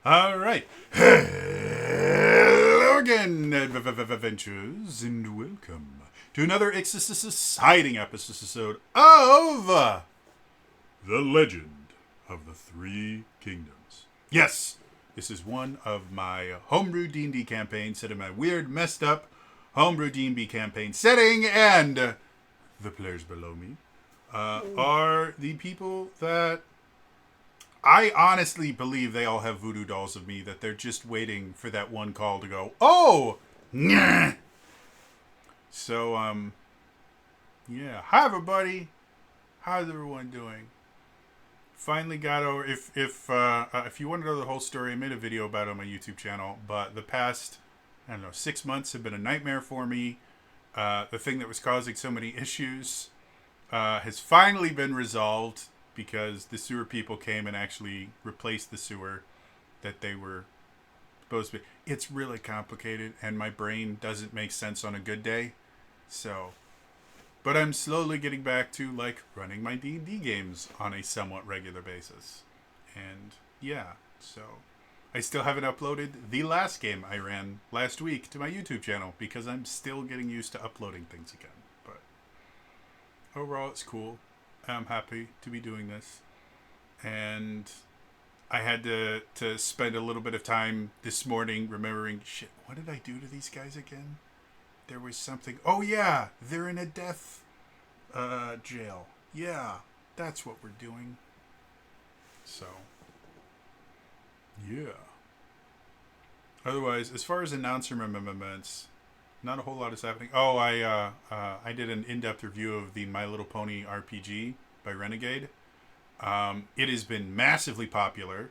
All right. Hello again, adventurers, and welcome to another exciting episode of The Legend of the Three Kingdoms. Yes, this is one of my homebrew D&D campaigns set in my weird, messed up homebrew D&D campaign setting, and the players below me are the people that I honestly believe they all have voodoo dolls of me, that they're just waiting for that one call to go, oh, nah. So, yeah. Hi, everybody. How's everyone doing? Finally got over. If you want to know the whole story, I made a video about it on my YouTube channel. But the past, 6 months have been a nightmare for me. The thing that was causing so many issues has finally been resolved, because the sewer people came and actually replaced the sewer that they were supposed to be. It's really complicated, and my brain doesn't make sense on a good day. So, but I'm slowly getting back to, running my D&D games on a somewhat regular basis. And, yeah, so I still haven't uploaded the last game I ran last week to my YouTube channel, because I'm still getting used to uploading things again. But overall, it's cool. I'm happy to be doing this. And I had to spend a little bit of time this morning remembering, shit, what did I do to these guys again? There was something. Oh, yeah, they're in a death jail. Yeah, that's what we're doing. So, yeah. Otherwise, as far as announcer moments, not a whole lot is happening. Oh, I did an in-depth review of the My Little Pony RPG by Renegade. It has been massively popular,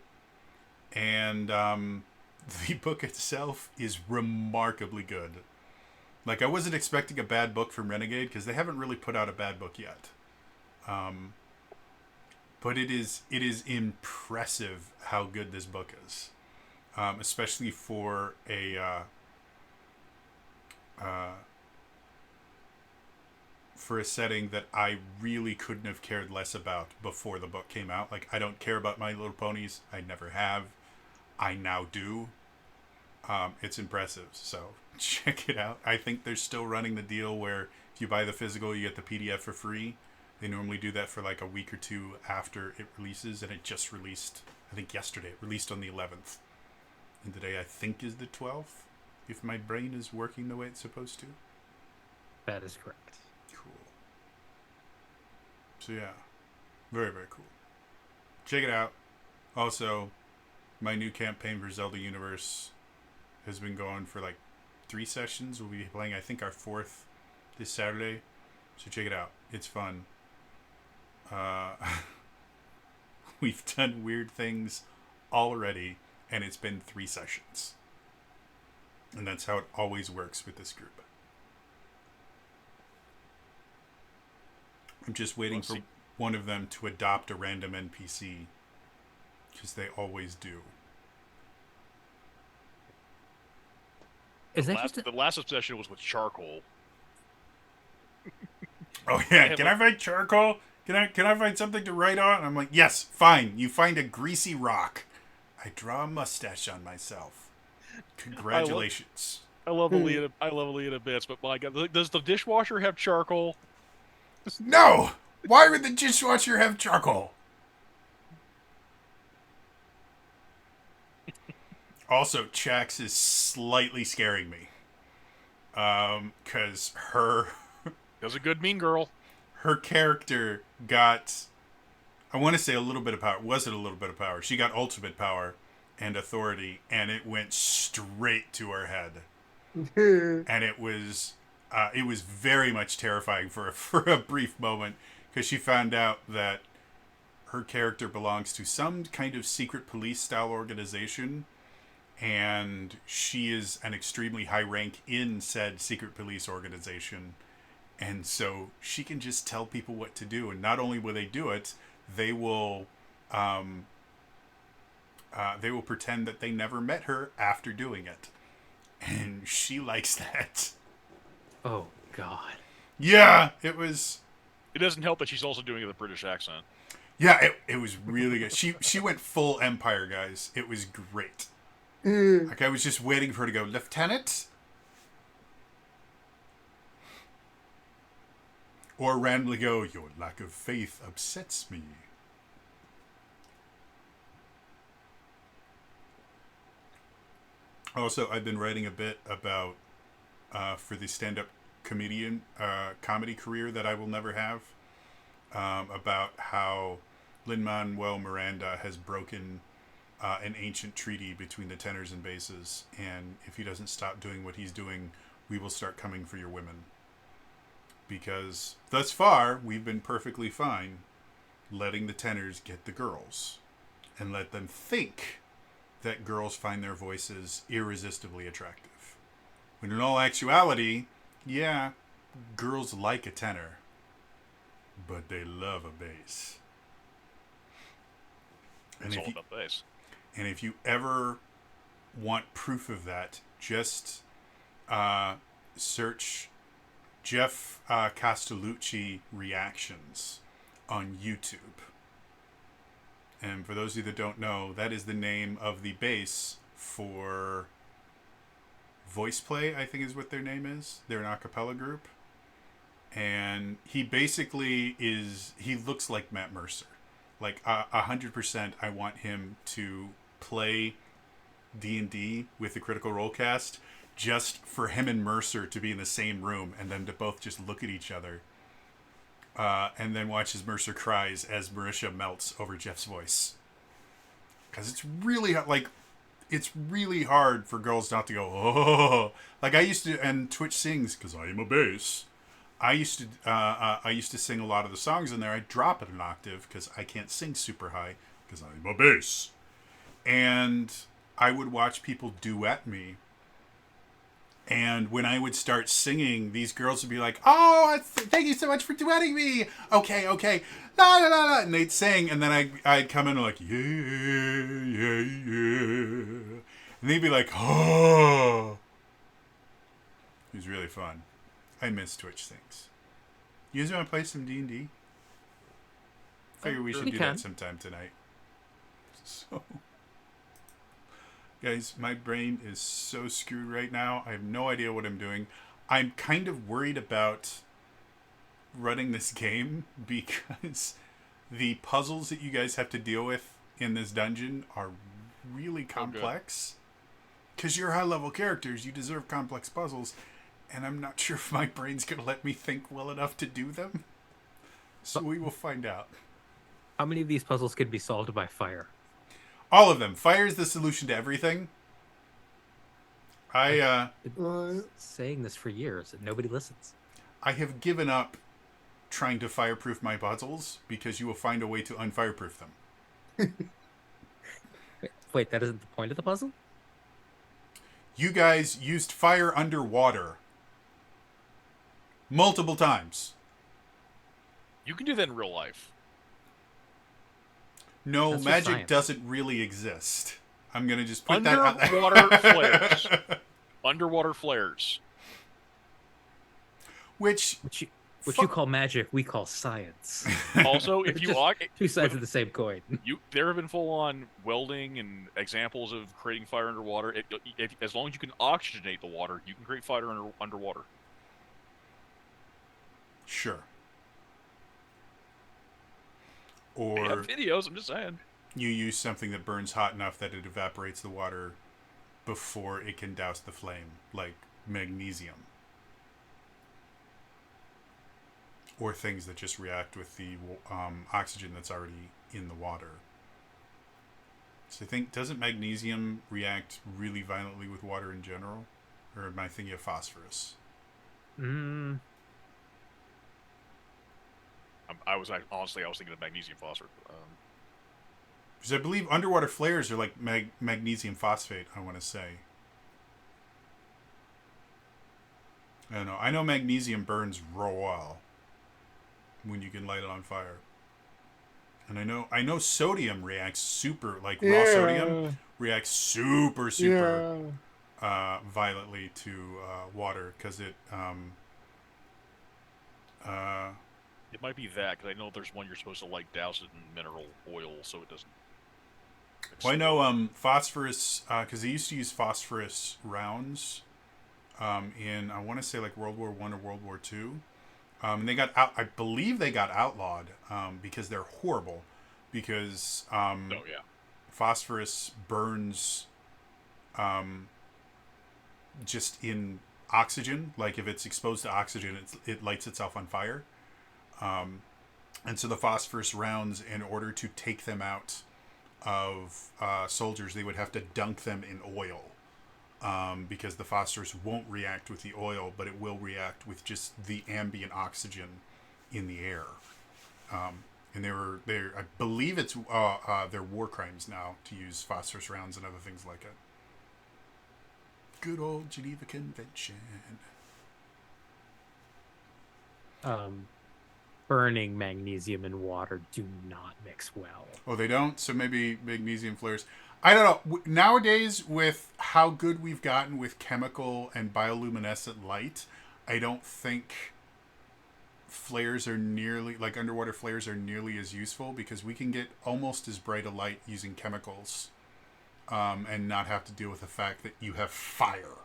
and the book itself is remarkably good. I wasn't expecting a bad book from Renegade, because they haven't really put out a bad book yet. But it is impressive how good this book is, especially for a setting that I really couldn't have cared less about before the book came out. I don't care about My Little Ponies. I never have. I now do. It's impressive. So check it out. I think they're still running the deal where if you buy the physical, you get the PDF for free. They normally do that for a week or two after it releases, and it just released, I think yesterday. It released on the 11th. And today I think is the 12th, if my brain is working the way it's supposed to. That is correct. Cool. So yeah, very, very cool. Check it out. Also, my new campaign for Zelda Universe has been going for 3 sessions. We'll be playing, I think, our 4th this Saturday. So check it out. It's fun. We've done weird things already, and it's been 3 sessions. And that's how it always works with this group. I'm just waiting for one of them to adopt a random NPC, because they always do. The last obsession was with charcoal. Oh yeah, can I find charcoal? Can I find something to write on? And I'm like, yes, fine. You find a greasy rock. I draw a mustache on myself. Congratulations. I love Alita bits, but my God, does the dishwasher have charcoal? No! Why would the dishwasher have charcoal? Also, Chax is slightly scaring me. Because her... Does a good mean girl. Her character got... I want to say a little bit of power. Was it a little bit of power? She got ultimate power and authority, and it went straight to her head. And it was very much terrifying for a brief moment, because she found out that her character belongs to some kind of secret police style organization, and she is an extremely high rank in said secret police organization, and so she can just tell people what to do, and not only will they do it, they will pretend that they never met her after doing it, and she likes that. Oh God. Yeah, it was. It doesn't help that she's also doing it with a British accent. Yeah, it was really good. She went full Empire, guys. It was great. Mm. Like I was just waiting for her to go, Lieutenant, or randomly go, your lack of faith upsets me. Also, I've been writing a bit about for the stand-up comedian comedy career that I will never have. About how Lin-Manuel Miranda has broken an ancient treaty between the tenors and basses, and if he doesn't stop doing what he's doing, we will start coming for your women. Because thus far, we've been perfectly fine letting the tenors get the girls and let them think that girls find their voices irresistibly attractive. When in all actuality, yeah, girls like a tenor, but they love a bass. It's all about bass. And if you ever want proof of that, just search Jeff Castellucci reactions on YouTube. And for those of you that don't know, that is the name of the bass for Voice Play, I think is what their name is. They're an a cappella group. And he basically he looks like Matt Mercer. Like 100% I want him to play D&D with the Critical Role cast just for him and Mercer to be in the same room and then to both just look at each other. And then watch as Mercer cries as Marisha melts over Jeff's voice. Because it's really, it's really hard for girls not to go, oh. Like I used to, and Twitch sings, because I am a bass. I used to sing a lot of the songs in there. I drop it an octave, because I can't sing super high, because I'm a bass. And I would watch people duet me. And when I would start singing, these girls would be like, oh, thank you so much for duetting me. Okay. La, la, la, la. And they'd sing, and then I'd come in and like, yeah. And they'd be like, oh. It was really fun. I miss Twitch things. You guys want to play some D&D? Figure we should do that sometime tonight. So... Guys, my brain is so screwed right now. I have no idea what I'm doing. I'm kind of worried about running this game because the puzzles that you guys have to deal with in this dungeon are really complex. Because you're high-level characters, you deserve complex puzzles, and I'm not sure if my brain's going to let me think well enough to do them. So we will find out. How many of these puzzles could be solved by fire? All of them. Fire is the solution to everything. I've been saying this for years and nobody listens. I have given up trying to fireproof my puzzles because you will find a way to unfireproof them. Wait, that isn't the point of the puzzle? You guys used fire underwater multiple times. You can do that in real life. No, That's magic doesn't really exist. I'm going to just put that out there. Underwater flares. Underwater flares. Which you call magic, we call science. Also, if you two sides of the same coin. There have been full-on welding and examples of creating fire underwater. As long as you can oxygenate the water, you can create fire underwater. Sure. Or they have videos, I'm just saying. You use something that burns hot enough that it evaporates the water before it can douse the flame, like magnesium. Or things that just react with the oxygen that's already in the water. So I think, doesn't magnesium react really violently with water in general? Or am I thinking of phosphorus? I was thinking of magnesium phosphate. Because I believe underwater flares are like magnesium phosphate, I want to say. I don't know. I know magnesium burns raw well when you can light it on fire. And I know sodium reacts super, like raw sodium reacts super violently to water because it It might be that, because I know there's one you're supposed to, like, douse it in mineral oil so it doesn't Well, I explode. know phosphorus, because they used to use phosphorus rounds in, I want to say, like World War One or World War Two. And they got out, I believe they got outlawed because they're horrible. Because Oh, yeah. phosphorus burns just in oxygen. Like if it's exposed to oxygen, it lights itself on fire. And so the phosphorus rounds, in order to take them out of soldiers, they would have to dunk them in oil. Because the phosphorus won't react with the oil, but it will react with just the ambient oxygen in the air. And they I believe it's they're war crimes now to use phosphorus rounds and other things like it. Good old Geneva Convention. Burning magnesium and water do not mix well. Oh, they don't? So maybe magnesium flares. I don't know. Nowadays, with how good we've gotten with chemical and bioluminescent light, I don't think flares are nearly, like underwater flares are nearly as useful, because we can get almost as bright a light using chemicals and not have to deal with the fact that you have fire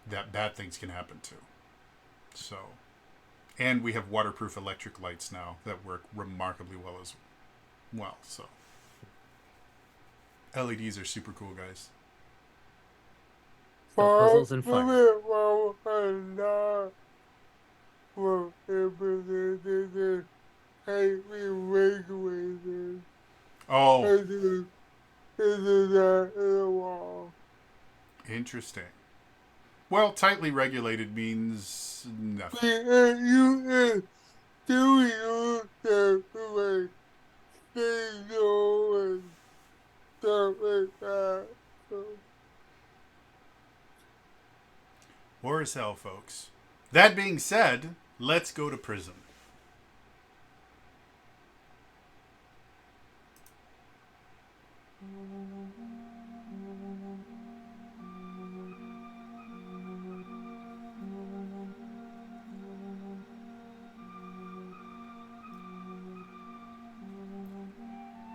that bad things can happen to. So, and we have waterproof electric lights now that work remarkably well as well. So, LEDs are super cool, guys. So puzzles and fire. Oh, interesting. Well, tightly regulated means nothing. War is hell, folks. That being said, let's go to prison.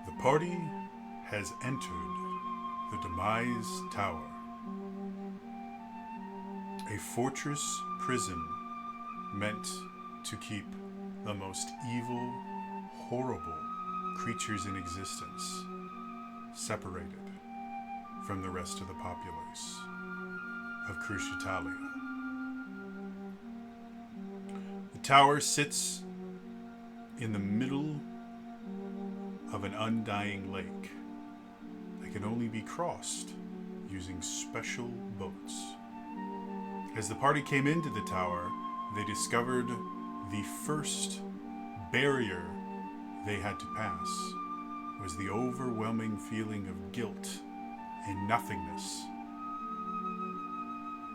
The party has entered the Demise Tower, a fortress prison meant to keep the most evil, horrible creatures in existence separated from the rest of the populace of Cruciatalia. The tower sits in the middle of an undying lake that can only be crossed using special boats. As the party came into the tower, they discovered the first barrier they had to pass was the overwhelming feeling of guilt and nothingness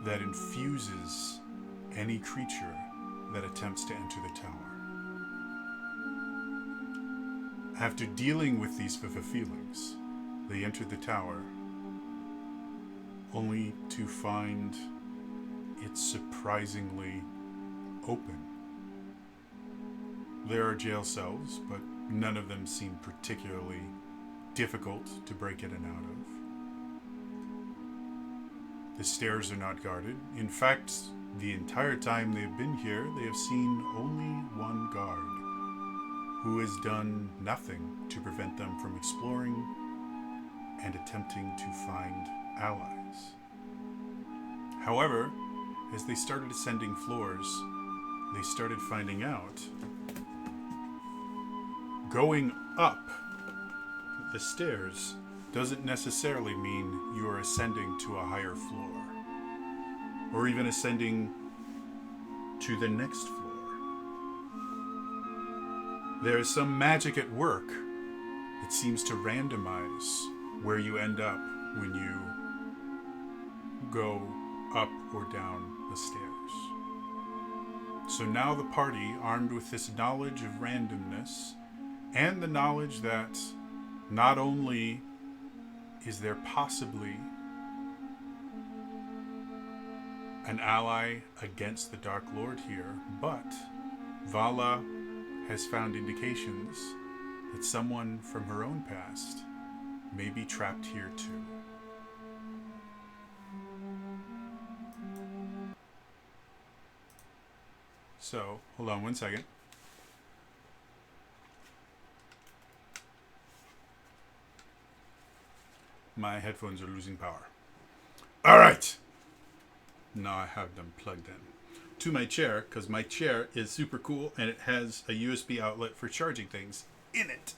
that infuses any creature that attempts to enter the tower. After dealing with these feelings, they entered the tower, only to find it surprisingly open. There are jail cells, but none of them seem particularly difficult to break in and out of. The stairs are not guarded. In fact, the entire time they've been here, they have seen only one guard, who has done nothing to prevent them from exploring and attempting to find allies. However, as they started ascending floors, they started finding out going up the stairs doesn't necessarily mean you are ascending to a higher floor, or even ascending to the next floor. There is some magic at work that seems to randomize where you end up when you go up or down the stairs. So now the party, armed with this knowledge of randomness, and the knowledge that not only is there possibly an ally against the Dark Lord here, but Vala has found indications that someone from her own past may be trapped here too. So, hold on one second. My headphones are losing power. All right. Now I have them plugged in to my chair because my chair is super cool and it has a USB outlet for charging things in it.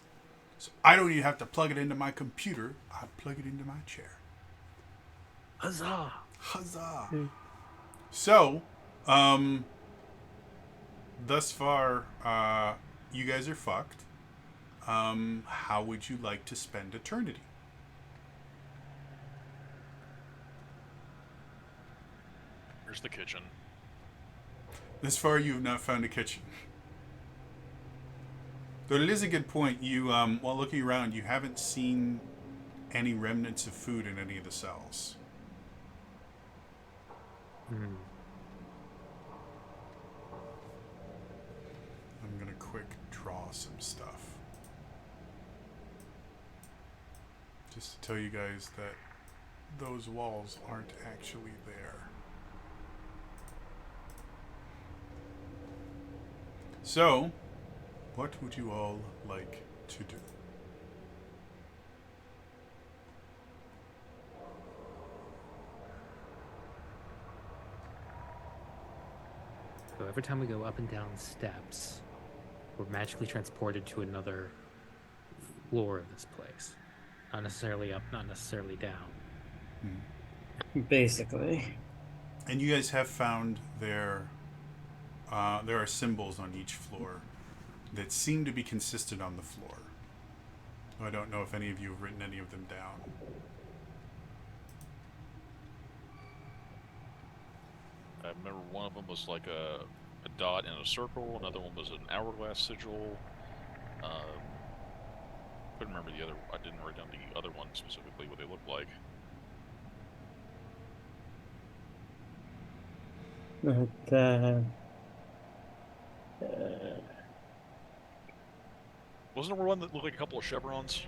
So I don't even have to plug it into my computer. I plug it into my chair. Huzzah! Huzzah! So, thus far, you guys are fucked. How would you like to spend eternity? Here's the kitchen. Thus far, you have not found a kitchen. Though it is a good point. You, while looking around, you haven't seen any remnants of food in any of the cells. Hmm. I'm gonna quick draw some stuff. Just to tell you guys that those walls aren't actually there. So, what would you all like to do? So every time we go up and down steps, we're magically transported to another floor of this place. Not necessarily up, not necessarily down. Basically. And you guys have found there are symbols on each floor that seem to be consistent on the floor. I don't know if any of you have written any of them down. I remember one of them was like a dot and a circle. Another one was an hourglass sigil. Couldn't remember the other. I didn't write down the other one specifically what they looked like. Wasn't there one that looked like a couple of chevrons?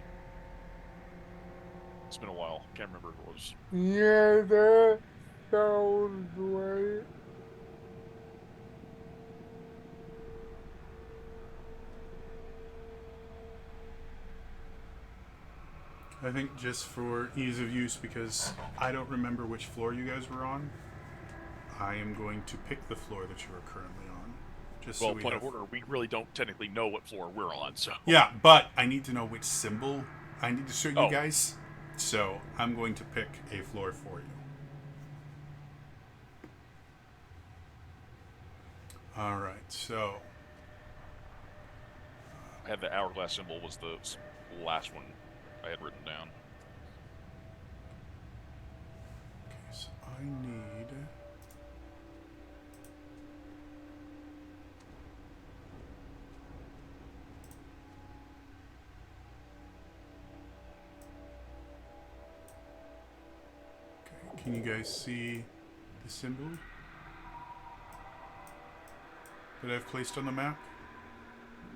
It's been a while. Can't remember what it was. Yeah, that sounds right. I think just for ease of use, because I don't remember which floor you guys were on, I am going to pick the floor that you are currently on. Just Well, so we point have... of order, we really don't technically know what floor we're on, so... Yeah, but I need to know which symbol I need to show you Oh. guys. So I'm going to pick a floor for you. All right, so I had the hourglass symbol was the last one I had written down. okay, so I need okay, can you guys see the symbol that I've placed on the map?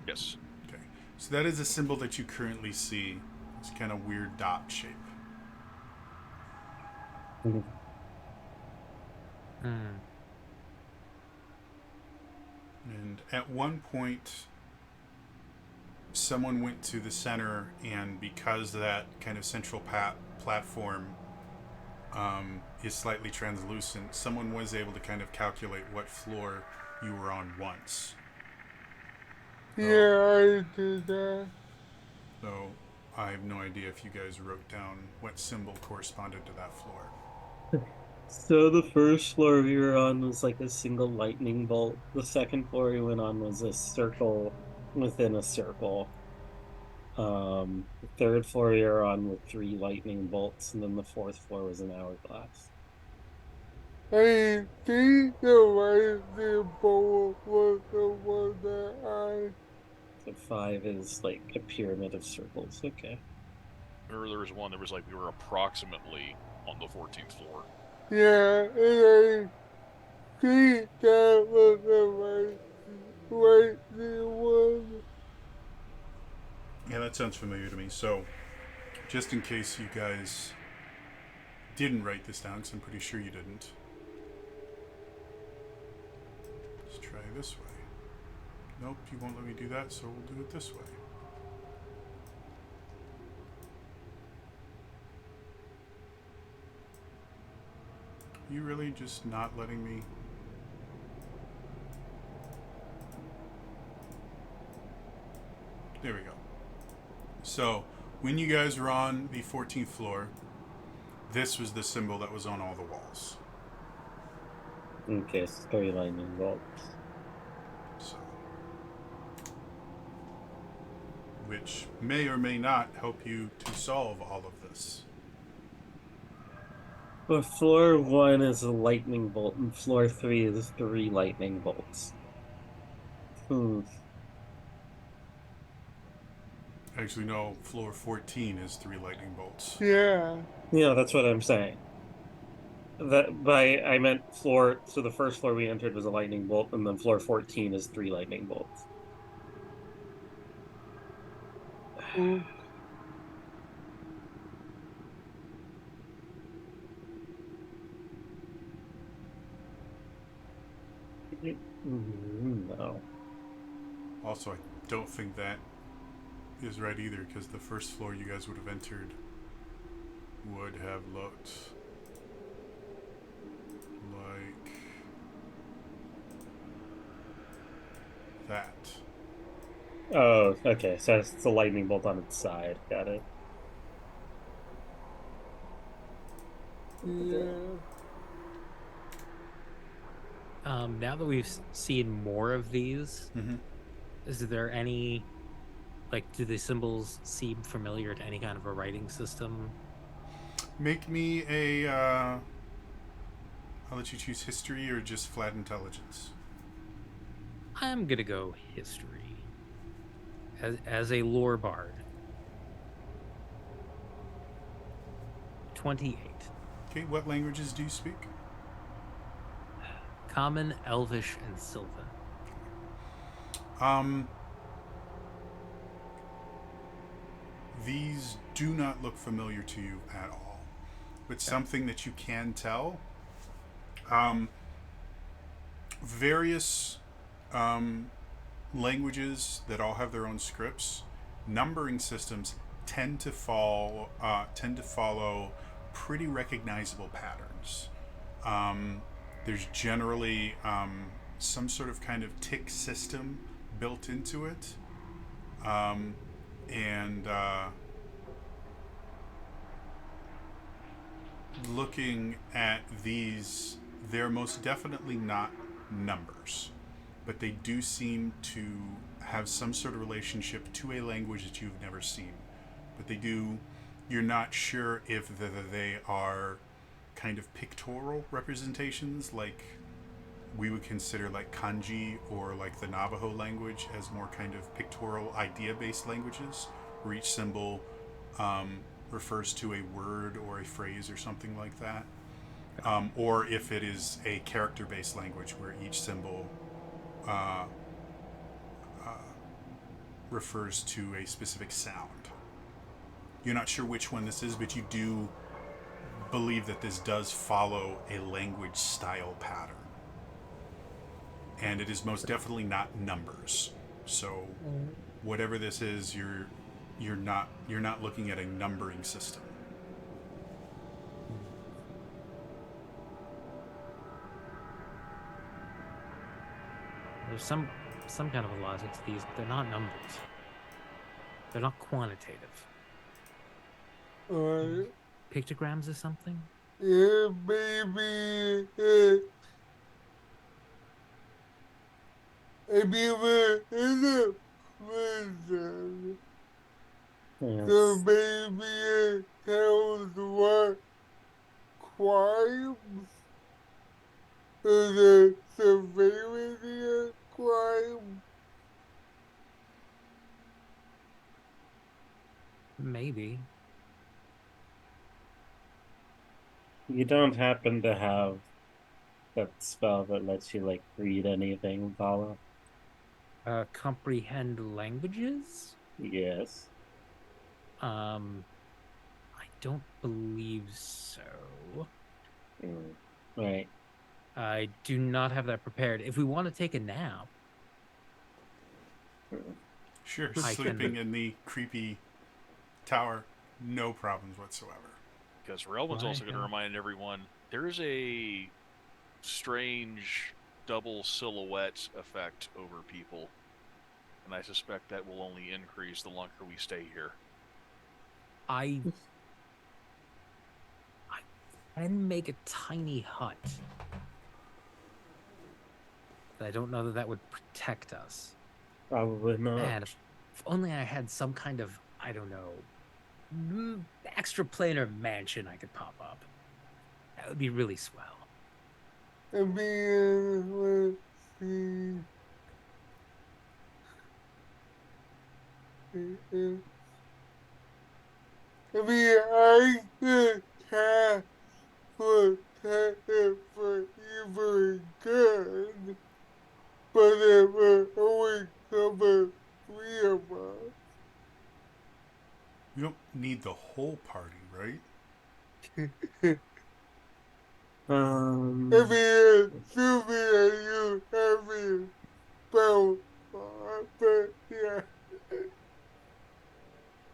Yes. Okay, so that is a symbol that you currently see. It's kind of weird dot shape. Hmm. And at one point, someone went to the center, and because that kind of central platform is slightly translucent, someone was able to kind of calculate what floor you were on once. Yeah, I did that. So I have no idea if you guys wrote down what symbol corresponded to that floor. So the first floor we were on was like a single lightning bolt. The second floor we went on was a circle within a circle. The third floor we were on with 3 lightning bolts, and then the fourth floor was an hourglass. I think the right symbol was the one that So 5 is like a pyramid of circles. Okay. Remember there was one that was like we were approximately on the 14th floor. yeah, and I think that was the right lightning one. Yeah, that sounds familiar to me. So, just in case you guys didn't write this down, because I'm pretty sure you didn't, let's try this way. Nope, you won't let me do that, so we'll do it this way. You really just not letting me? There we go. So, when you guys were on the 14th floor, this was the symbol that was on all the walls. Okay, so 3 lightning bolts. So, which may or may not help you to solve all of this. But floor 1 is a lightning bolt, and floor 3 is 3 lightning bolts. Hmm. Actually, no, floor 14 is 3 lightning bolts. Yeah. Yeah, that's what I'm saying. I meant floor. So the first floor we entered was a lightning bolt, and then floor 14 is 3 lightning bolts. Mm. No. Also, I don't think that is right either, because the first floor you guys would have entered would have looked like that. Oh, okay. So it's a lightning bolt on its side. Got it. Yeah. Now that we've seen more of these, Mm-hmm. is there any, like, do the symbols seem familiar to any kind of a writing system? Make me a. I'll let you choose history or just flat intelligence. I'm gonna go history. As a lore bard. 28. Okay, what languages do you speak? Common, Elvish, and Sylvan. These do not look familiar to you at all. But something that you can tell, various languages that all have their own scripts, numbering systems tend to follow pretty recognizable patterns. There's generally some sort of kind of tick system built into it, and looking at these, they're most definitely not numbers, but they do seem to have some sort of relationship to a language that you've never seen. But they do, you're not sure if they are kind of pictorial representations, like we would consider like kanji or like the Navajo language as more kind of pictorial idea-based languages, where each symbol refers to a word or a phrase or something like that. Or if it is a character-based language where each symbol uh, refers to a specific sound. You're not sure which one this is, but you do believe that this does follow a language style pattern. And it is most definitely not numbers. So whatever this is, you're not looking at a numbering system. There's some kind of a logic to these, but they're not numbers. They're not quantitative. Pictograms or something? Yeah, baby. I never in a prison. The Yes. baby tells what crimes is a severity of crime. Maybe. You don't happen to have that spell that lets you like read anything, Vala? Comprehend languages? Yes. I don't believe so. Mm. Right. I do not have that prepared. If we want to take a nap, Mm. Sure, I sleeping can. in the creepy tower, no problems whatsoever. Because Relvin's Why also going to have- remind everyone there is a strange double silhouette effect over people, and I suspect that will only increase the longer we stay here. I can make a tiny hut. But I don't know that that would protect us. Probably not. And if only I had some kind of, I don't know, extra planar mansion I could pop up. That would be really swell. I mean, let's see. I mean, I could have protected for evil good, but it would only cover 3 of us. You don't need the whole party, right? Um. I mean, assuming that you have a spell slot, but yeah.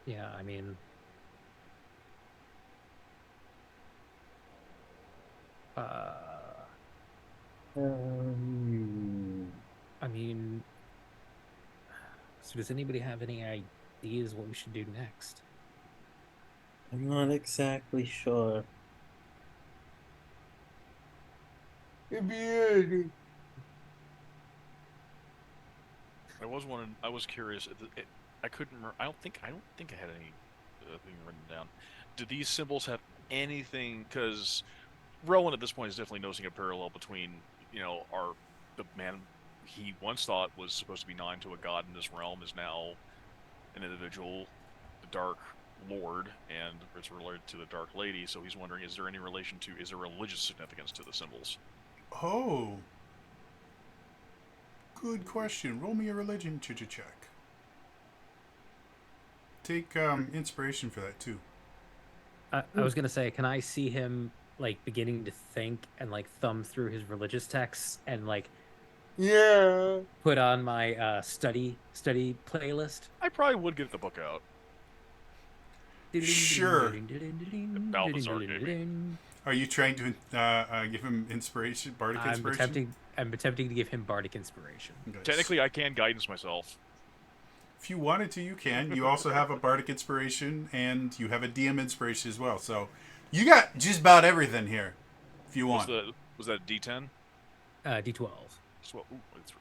Yeah, I mean, uh, Um. I mean, so does anybody have any ideas what we should do next? I'm not exactly sure. I mean, I was curious. I couldn't. I don't think. I don't think I had any thing written down. Do these symbols have anything? Because Rowan at this point is definitely noticing a parallel between our the man he once thought was supposed to be nigh to a god in this realm is now an individual, the Dark Lord, and it's related to the Dark Lady. So he's wondering: is there any relation to? Is there religious significance to the symbols? Oh, good question. Roll me a religion check. Take inspiration for that too. I was gonna say, can I see him like beginning to think and like thumb through his religious texts and like yeah. put on my study playlist? I probably would get the book out. Sure. Balthazar gave me. Are you trying to give him inspiration, bardic inspiration? I'm attempting to give him bardic inspiration. Okay. Technically, I can guidance myself. If you wanted to, you can. You also have a bardic inspiration, and you have a DM inspiration as well. So you got just about everything here, if you want. Was that a D10? D12. So, ooh, it's,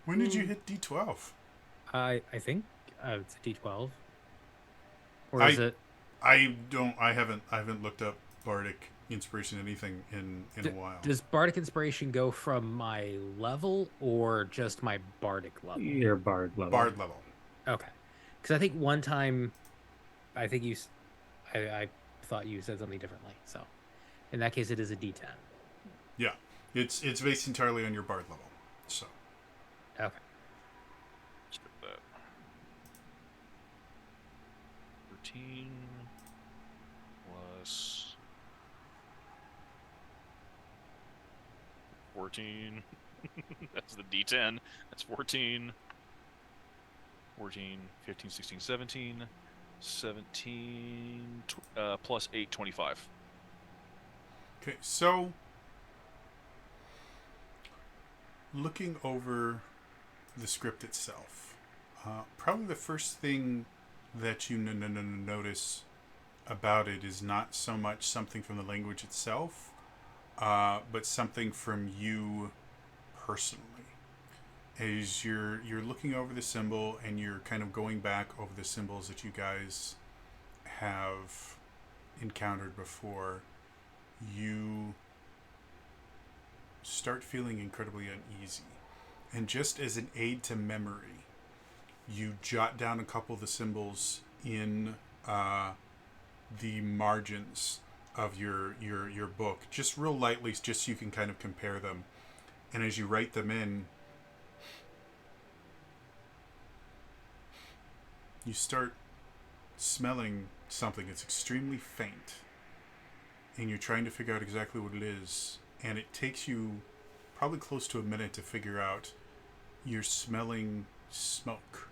When did you hit D12? I think it's a D12. Or is it? I don't. I haven't looked up bardic inspiration anything in a while. Does bardic inspiration go from my level or just my bardic level? Your bard level. Bard level. Okay, because I think one time, I think I thought you said something differently. So, in that case, it is a D10. Yeah, it's based entirely on your bard level. So. Okay. let's get that. 13 plus 14. That's the D10. That's 14. 14, 15, 16, 17. 17 plus 8, 25. Okay, so looking over the script itself, probably the first thing that you notice about it is not so much something from the language itself, but something from you personally. As you're looking over the symbol and you're kind of going back over the symbols that you guys have encountered before, you start feeling incredibly uneasy. And just as an aid to memory, you jot down a couple of the symbols in the margins of your book, just real lightly, just so you can kind of compare them. And as you write them in, you start smelling something that's extremely faint, and you're trying to figure out exactly what it is, and it takes you probably close to a minute to figure out. You're smelling smoke.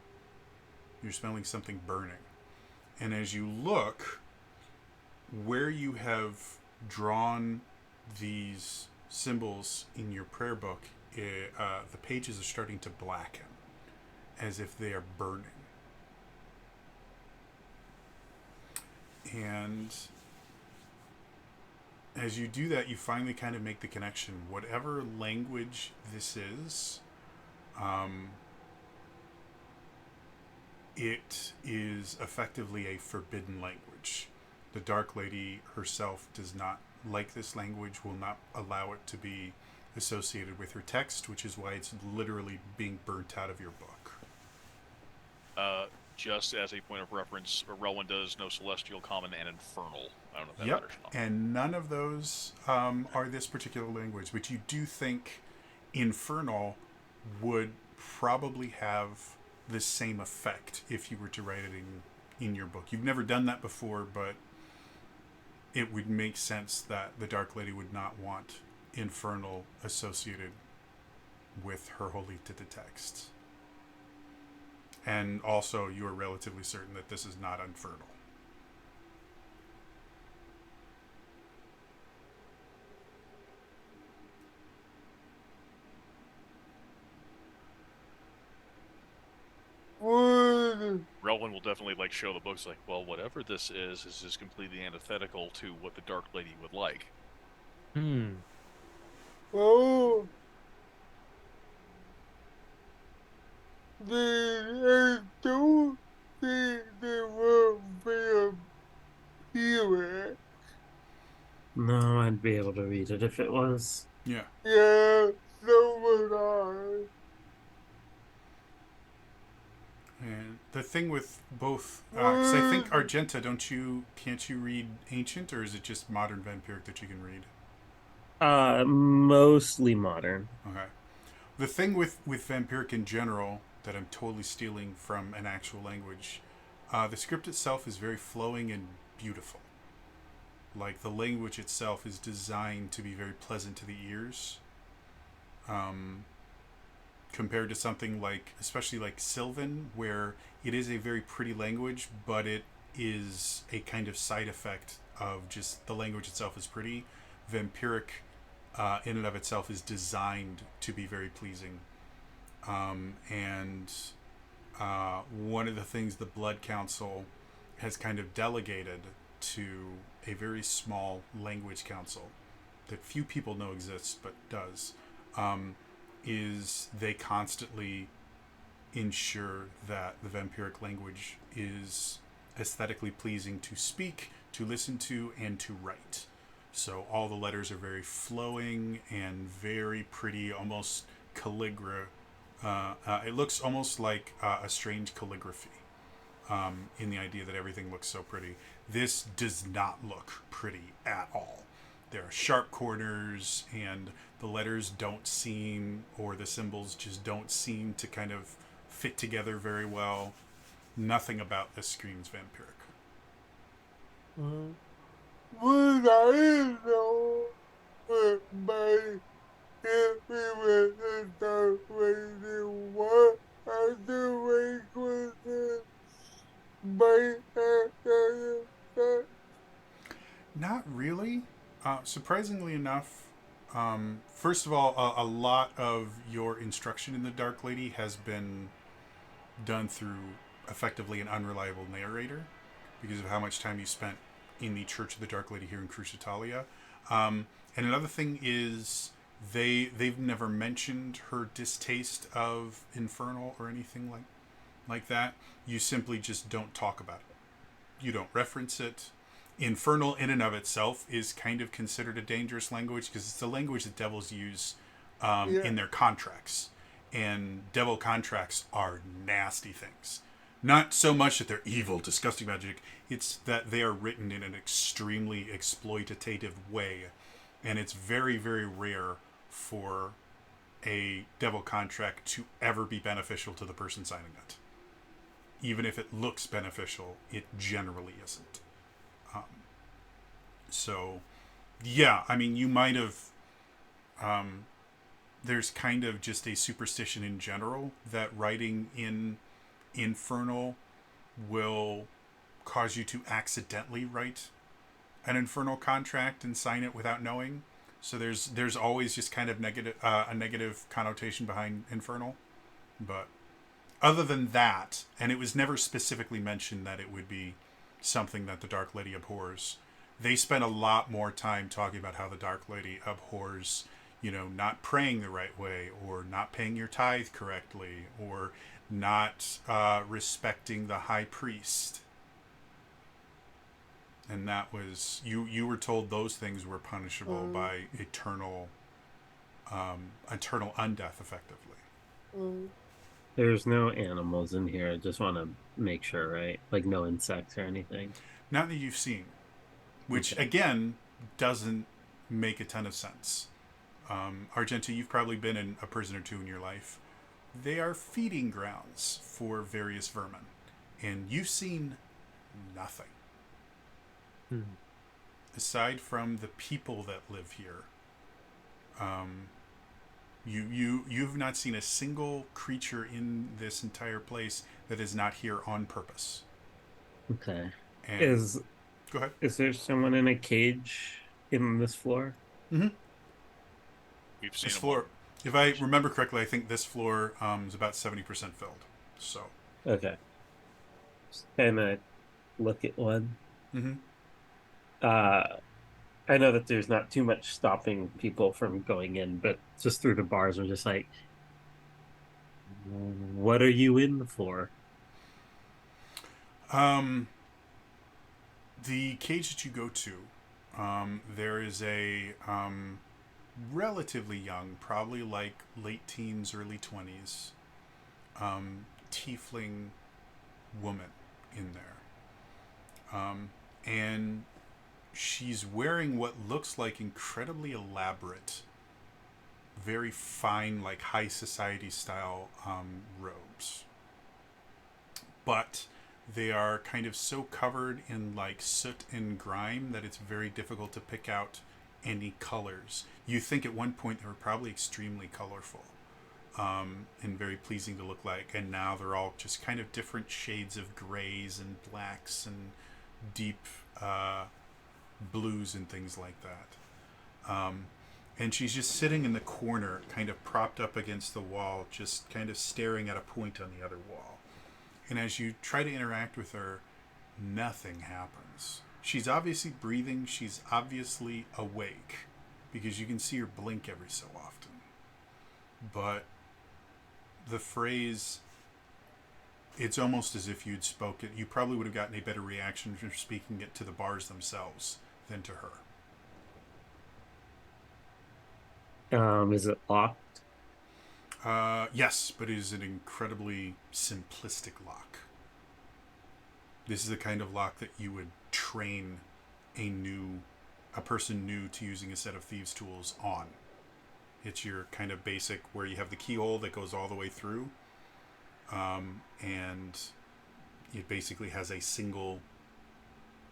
You're smelling something burning. And as you look, where you have drawn these symbols in your prayer book, the pages are starting to blacken as if they are burning. And as you do that, you finally kind of make the connection. Whatever language this is, it is effectively a forbidden language. The Dark Lady herself does not like this language, will not allow it to be associated with her text, which is why it's literally being burnt out of your book. Just as a point of reference, Rowan does know Celestial, Common, and Infernal. I don't know if that Yep, matters or not. and none of those are this particular language, but you do think Infernal would probably have the same effect if you were to write it in your book. You've never done that before, but it would make sense that the Dark Lady would not want Infernal associated with her holy to the text. And also, you are relatively certain that this is not Infernal. Would Rowan will definitely show the books well, whatever this is just completely antithetical to what the Dark Lady would like. oh I don't think they will be appealing. No, I'd be able to read it if it was. Yeah. Yeah, so would I. And the thing with both, because I think Argenta, can't you read Ancient, or is it just Modern Vampiric that you can read? Mostly modern. Okay. The thing with Vampiric in general that I'm totally stealing from an actual language, the script itself is very flowing and beautiful. Like, the language itself is designed to be very pleasant to the ears. Compared to something like, especially like Sylvan, where it is a very pretty language, but it is a kind of side effect of just the language itself is pretty. Vampiric, in and of itself, is designed to be very pleasing. And one of the things the Blood Council has kind of delegated to a very small language council that few people know exists, but does, is they constantly ensure that the vampiric language is aesthetically pleasing to speak, to listen to, and to write. So all the letters are very flowing and very pretty, almost calligraphy. It looks almost like a strange calligraphy, in the idea that everything looks so pretty. This does not look pretty at all. There are sharp corners, and the letters don't seem, or the symbols just don't seem to kind of fit together very well. Nothing about this screams vampiric. Would I know by if we were the Dark Lady what other languages might have Not really. Surprisingly enough, first of all, a lot of your instruction in the Dark Lady has been done through effectively an unreliable narrator because of how much time you spent in the Church of the Dark Lady here in Crucitalia. And another thing is they've never mentioned her distaste of Infernal or anything like that. You simply just don't talk about it. You don't reference it. Infernal in and of itself is kind of considered a dangerous language because it's a language that devils use in their contracts. And devil contracts are nasty things. Not so much that they're evil, disgusting magic. It's that they are written in an extremely exploitative way. And it's very, very rare for a devil contract to ever be beneficial to the person signing it. even if it looks beneficial, it generally isn't. Um, so, yeah, I mean, you might have. There's kind of just a superstition in general that writing in Infernal will cause you to accidentally write an Infernal contract and sign it without knowing. So there's always just kind of a negative connotation behind Infernal, but other than that, and it was never specifically mentioned that it would be something that the Dark Lady abhors. They spent a lot more time talking about how the Dark Lady abhors, not praying the right way, or not paying your tithe correctly, or not respecting the high priest. And that was you were told those things were punishable by eternal undeath, effectively. There's no animals in here. I just want to make sure, right? Like no insects or anything. Not that you've seen, which Okay. again doesn't make a ton of sense. Argenta, you've probably been in a prison or two in your life. They are feeding grounds for various vermin, and you've seen nothing Hmm. aside from the people that live here. You've not seen a single creature in this entire place that is not here on purpose. Okay. And Is go ahead. is there someone in a cage in this floor? Mm-hmm. We've seen This them floor, if I remember correctly, I think this floor is about 70% filled. So. Okay. Just kind of look at one. Mm-hmm. Uh, I know that there's not too much stopping people from going in, but just through the bars, I'm just like, what are you in for? The cage that you go to, there is a relatively young, probably like late teens, early 20s, tiefling woman in there. And she's wearing what looks like incredibly elaborate, very fine, like high society style robes. But they are kind of so covered in like soot and grime that it's very difficult to pick out any colors. You think at one point they were probably extremely colorful, and very pleasing to look like, and now they're all just kind of different shades of grays and blacks and deep blues and things like that. And she's just sitting in the corner, kind of propped up against the wall, just kind of staring at a point on the other wall. And as you try to interact with her, nothing happens. She's obviously breathing, she's obviously awake, because you can see her blink every so often. But the phrase, it's almost as if you'd spoken, you probably would have gotten a better reaction from speaking it to the bars themselves than to her. Is it locked? Yes, but it is an incredibly simplistic lock. This is the kind of lock that you would train a person new to using a set of thieves' tools on. It's your kind of basic where you have the keyhole that goes all the way through, and it basically has a single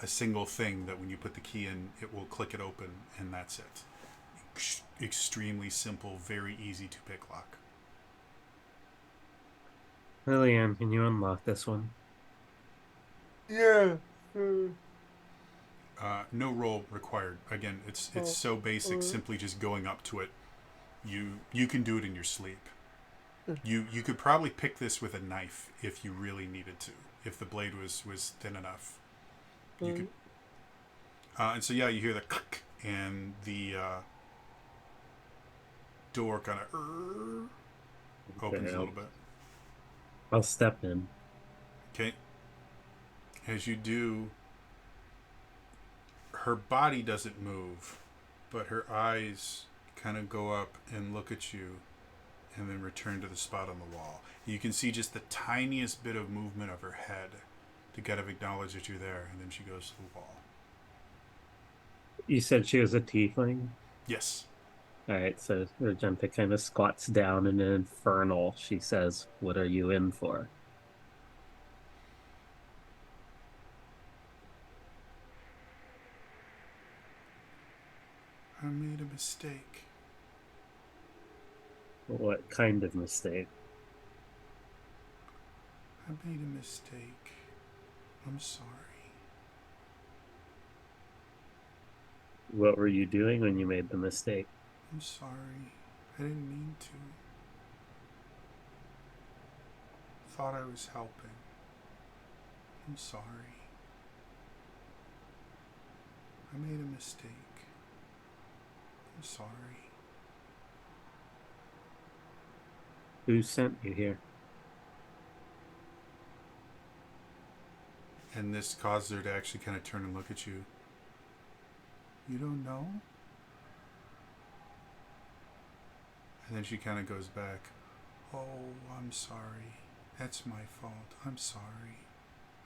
thing that when you put the key in, it will click it open, and that's it. Extremely simple, very easy to pick lock. Lillian, can you unlock this one? Yeah. No roll required. Again, it's so basic. Simply just going up to it. You can do it in your sleep. You could probably pick this with a knife if you really needed to. If the blade was thin enough, you could. And so yeah, you hear the click, and the door kind of opens a little bit. I'll step in. Okay. As you do, her body doesn't move, but her eyes kind of go up and look at you and then return to the spot on the wall. You can see just the tiniest bit of movement of her head to kind of acknowledge that you're there, and then she goes to the wall. You said she was a tiefling? Yes. All right, so Argenta kind of squats down in an infernal. She says, what are you in for? I made a mistake. What kind of mistake? I made a mistake. I'm sorry. What were you doing when you made the mistake? I'm sorry. I didn't mean to. Thought I was helping. I'm sorry. I made a mistake. I'm sorry. Who sent you here? And this caused her to actually kind of turn and look at you. You don't know? And then she kind of goes back. Oh, I'm sorry. That's my fault. I'm sorry.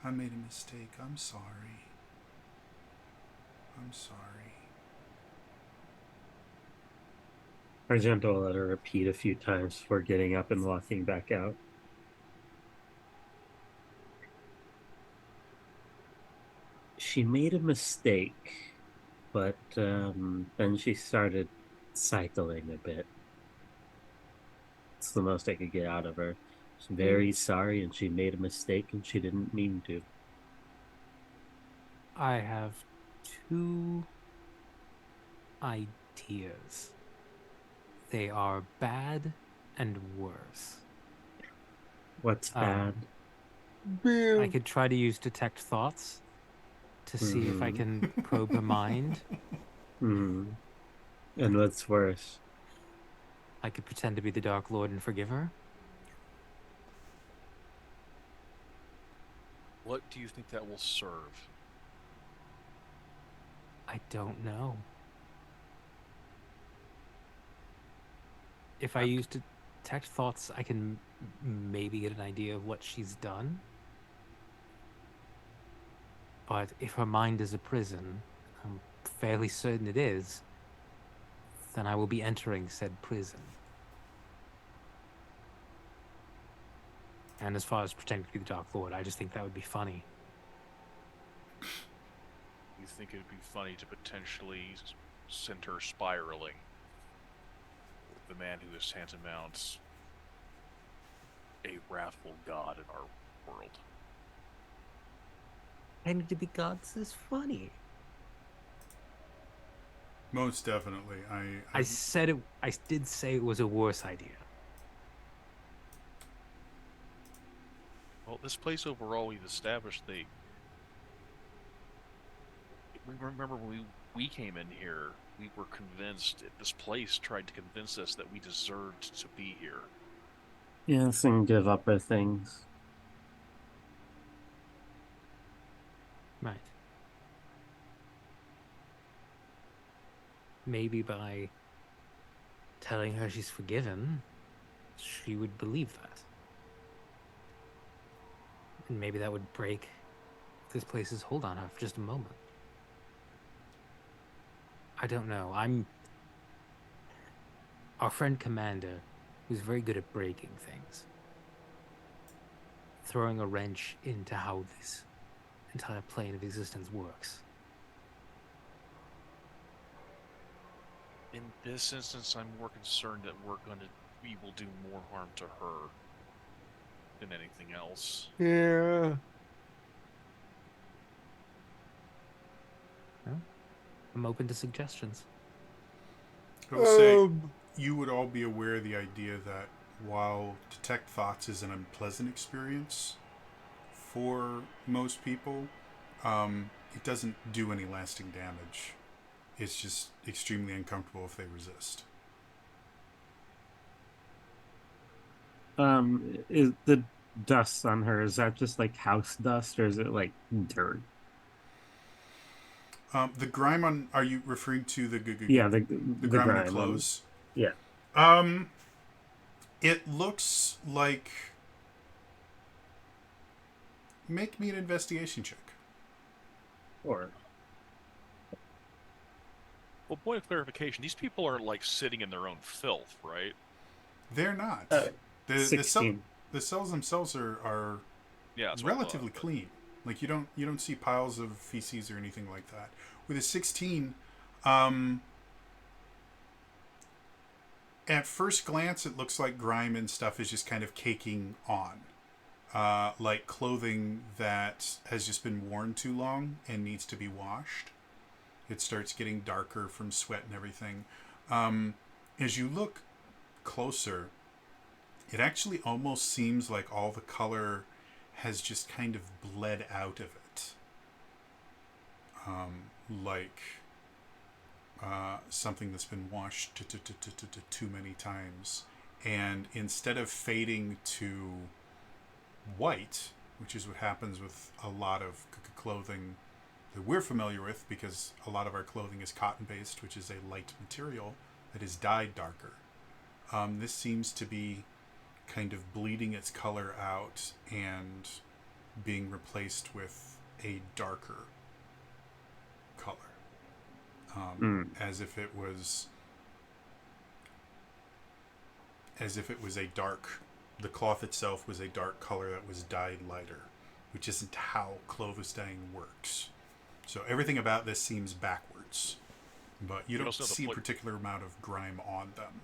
I made a mistake. I'm sorry. I'm sorry. Argento let her repeat a few times before getting up and walking back out. She made a mistake, but then she started cycling a bit. It's the most I could get out of her. She's very sorry, and she made a mistake, and she didn't mean to. I have two ideas. They are bad and worse. What's bad? I could try to use detect thoughts to see if I can probe her mind. And what's worse? I could pretend to be the Dark Lord and forgive her. What do you think that will serve? I don't know. If I use detect thoughts, I can maybe get an idea of what she's done. But if her mind is a prison, I'm fairly certain it is, then I will be entering said prison. And as far as pretending to be the Dark Lord, I just think that would be funny. You think it'd be funny to potentially send her spiraling with the man who is tantamount a wrathful god in our world? Pretending to be gods is funny. Most definitely. I said it. I did say it was a worse idea. Well, this place overall, we've established we remember when we came in here, we were convinced, this place tried to convince us that we deserved to be here. Yes, and give up her things. Right. Maybe by telling her she's forgiven, she would believe that. And maybe that would break this place's hold on her for just a moment. I don't know. Our friend Commander, who's very good at breaking things, throwing a wrench into how this entire plane of existence works. In this instance, I'm more concerned that we will do more harm to her than anything else. Yeah. Well, I'm open to suggestions. I will say, you would all be aware of the idea that while detect thoughts is an unpleasant experience for most people, it doesn't do any lasting damage. It's just extremely uncomfortable if they resist. Is the dust on her, is that just like house dust, or is it like dirt? The grime on, are you referring to the Yeah, the grime on her grime clothes? Yeah. It looks like, make me an investigation check. Or Well, point of clarification, these people aren't like sitting in their own filth, right? They're not. The 16. the cells themselves are Yeah, that's what I relatively thought, clean. Like you don't see piles of feces or anything like that. With a 16, At first glance, it looks like grime and stuff is just kind of caking on. Like clothing that has just been worn too long and needs to be washed. It starts getting darker from sweat and everything. As you look closer, it actually almost seems like all the color has just kind of bled out of it. Like something that's been washed too many times. And instead of fading to white, which is what happens with a lot of clothing that we're familiar with, because a lot of our clothing is cotton based, which is a light material that is dyed darker. This seems to be kind of bleeding its color out and being replaced with a darker color. As if it was a dark, the cloth itself was a dark color that was dyed lighter, which isn't how clothes dyeing works. So everything about this seems backwards, but you don't see a particular amount of grime on them.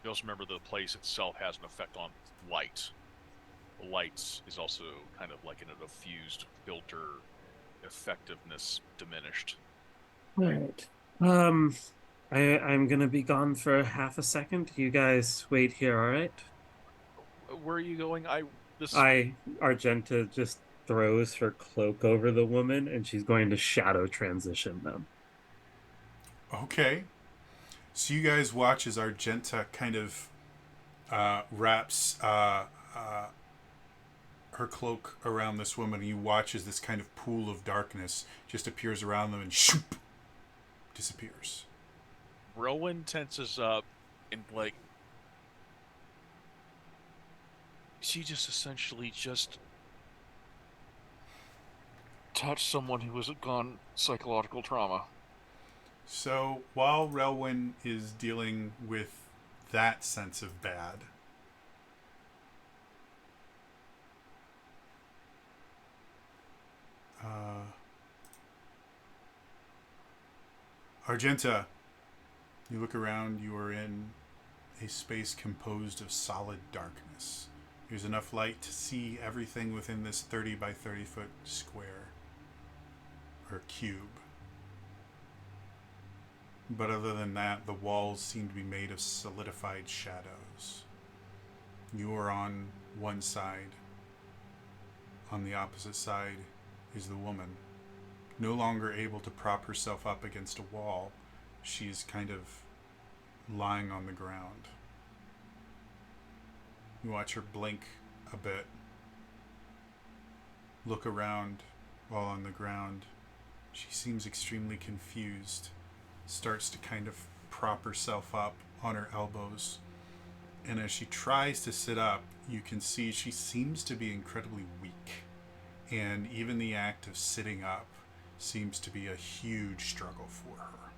You also remember the place itself has an effect on light. The lights is also kind of like in a diffused filter, effectiveness diminished. Right. I'm gonna be gone for half a second. You guys wait here, all right? Where are you going? Argenta just throws her cloak over the woman, and she's going to shadow transition them. Okay. So you guys watch as Argenta kind of wraps her cloak around this woman, and you watch as this kind of pool of darkness just appears around them and shoop, disappears. Rowan tenses up and she just essentially just touched someone who was gone psychological trauma. So while Relwyn is dealing with that sense of bad, Argenta, you look around, you are in a space composed of solid darkness. There's enough light to see everything within this 30 by 30 foot square or cube. But other than that, the walls seem to be made of solidified shadows. You are on one side. On the opposite side is the woman. No longer able to prop herself up against a wall, she's kind of lying on the ground. You watch her blink a bit, look around while on the ground. She seems extremely confused, starts to kind of prop herself up on her elbows. And as she tries to sit up, you can see she seems to be incredibly weak. And even the act of sitting up seems to be a huge struggle for her,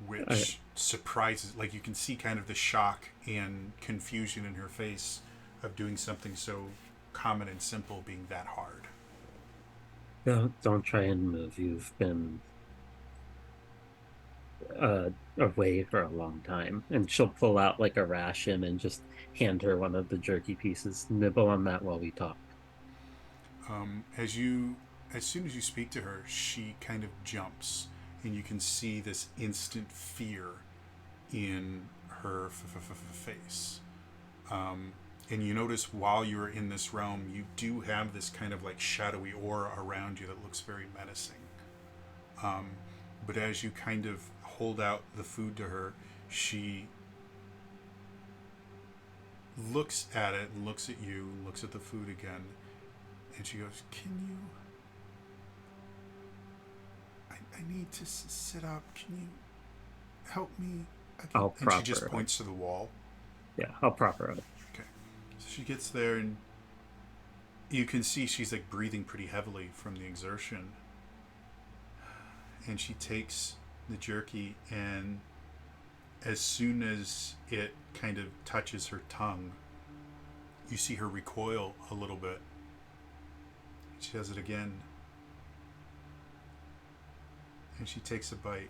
which surprises, like you can see kind of the shock and confusion in her face of doing something so common and simple being that hard. Don't try and move. You've been away for a long time. And she'll pull out like a ration and just hand her one of the jerky pieces. Nibble on that while we talk. As soon as you speak to her, she kind of jumps, and you can see this instant fear in her face. And you notice while you're in this realm, you do have this kind of like shadowy aura around you that looks very menacing. But as you kind of hold out the food to her, she looks at it and looks at you, looks at the food again, and she goes, "Can you... I need to sit up. Can you help me?" I'll and she just points to the wall. Yeah, I'll prop her up. Okay. So she gets there, and you can see she's like breathing pretty heavily from the exertion. And she takes the jerky, and as soon as it kind of touches her tongue, you see her recoil a little bit. She does it again. And she takes a bite.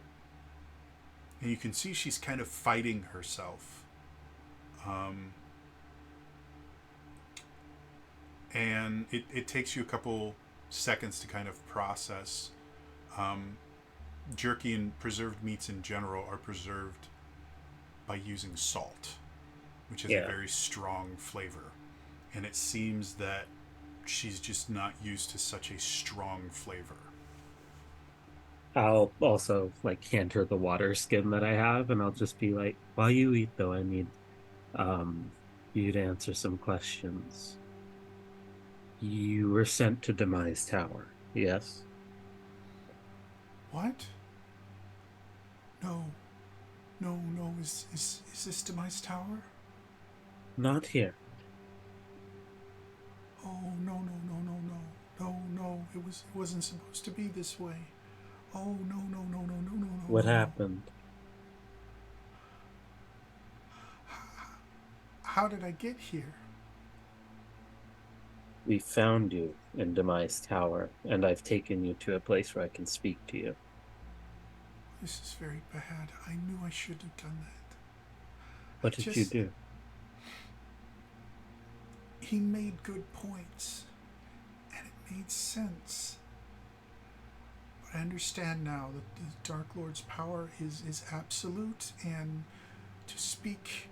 And you can see she's kind of fighting herself Um, and it takes you a couple seconds to kind of process. Um, Jerky and preserved meats in general are preserved by using salt, which is a Yeah. very strong flavor. And it seems that she's just not used to such a strong flavor. I'll also like hand her the water skin that I have, and I'll just be like, while you eat though, I need um you to answer some questions. You were sent to Demise Tower, yes? What? No, no. Is this Demise Tower? Not here. Oh no. It wasn't supposed to be this way. Oh no. What happened? How did I get here? We found you in Demise Tower, and I've taken you to a place where I can speak to you. This is very bad. I knew I should have done that. What did you do? He made good points, and it made sense. But I understand now that the Dark Lord's power is absolute, and to speak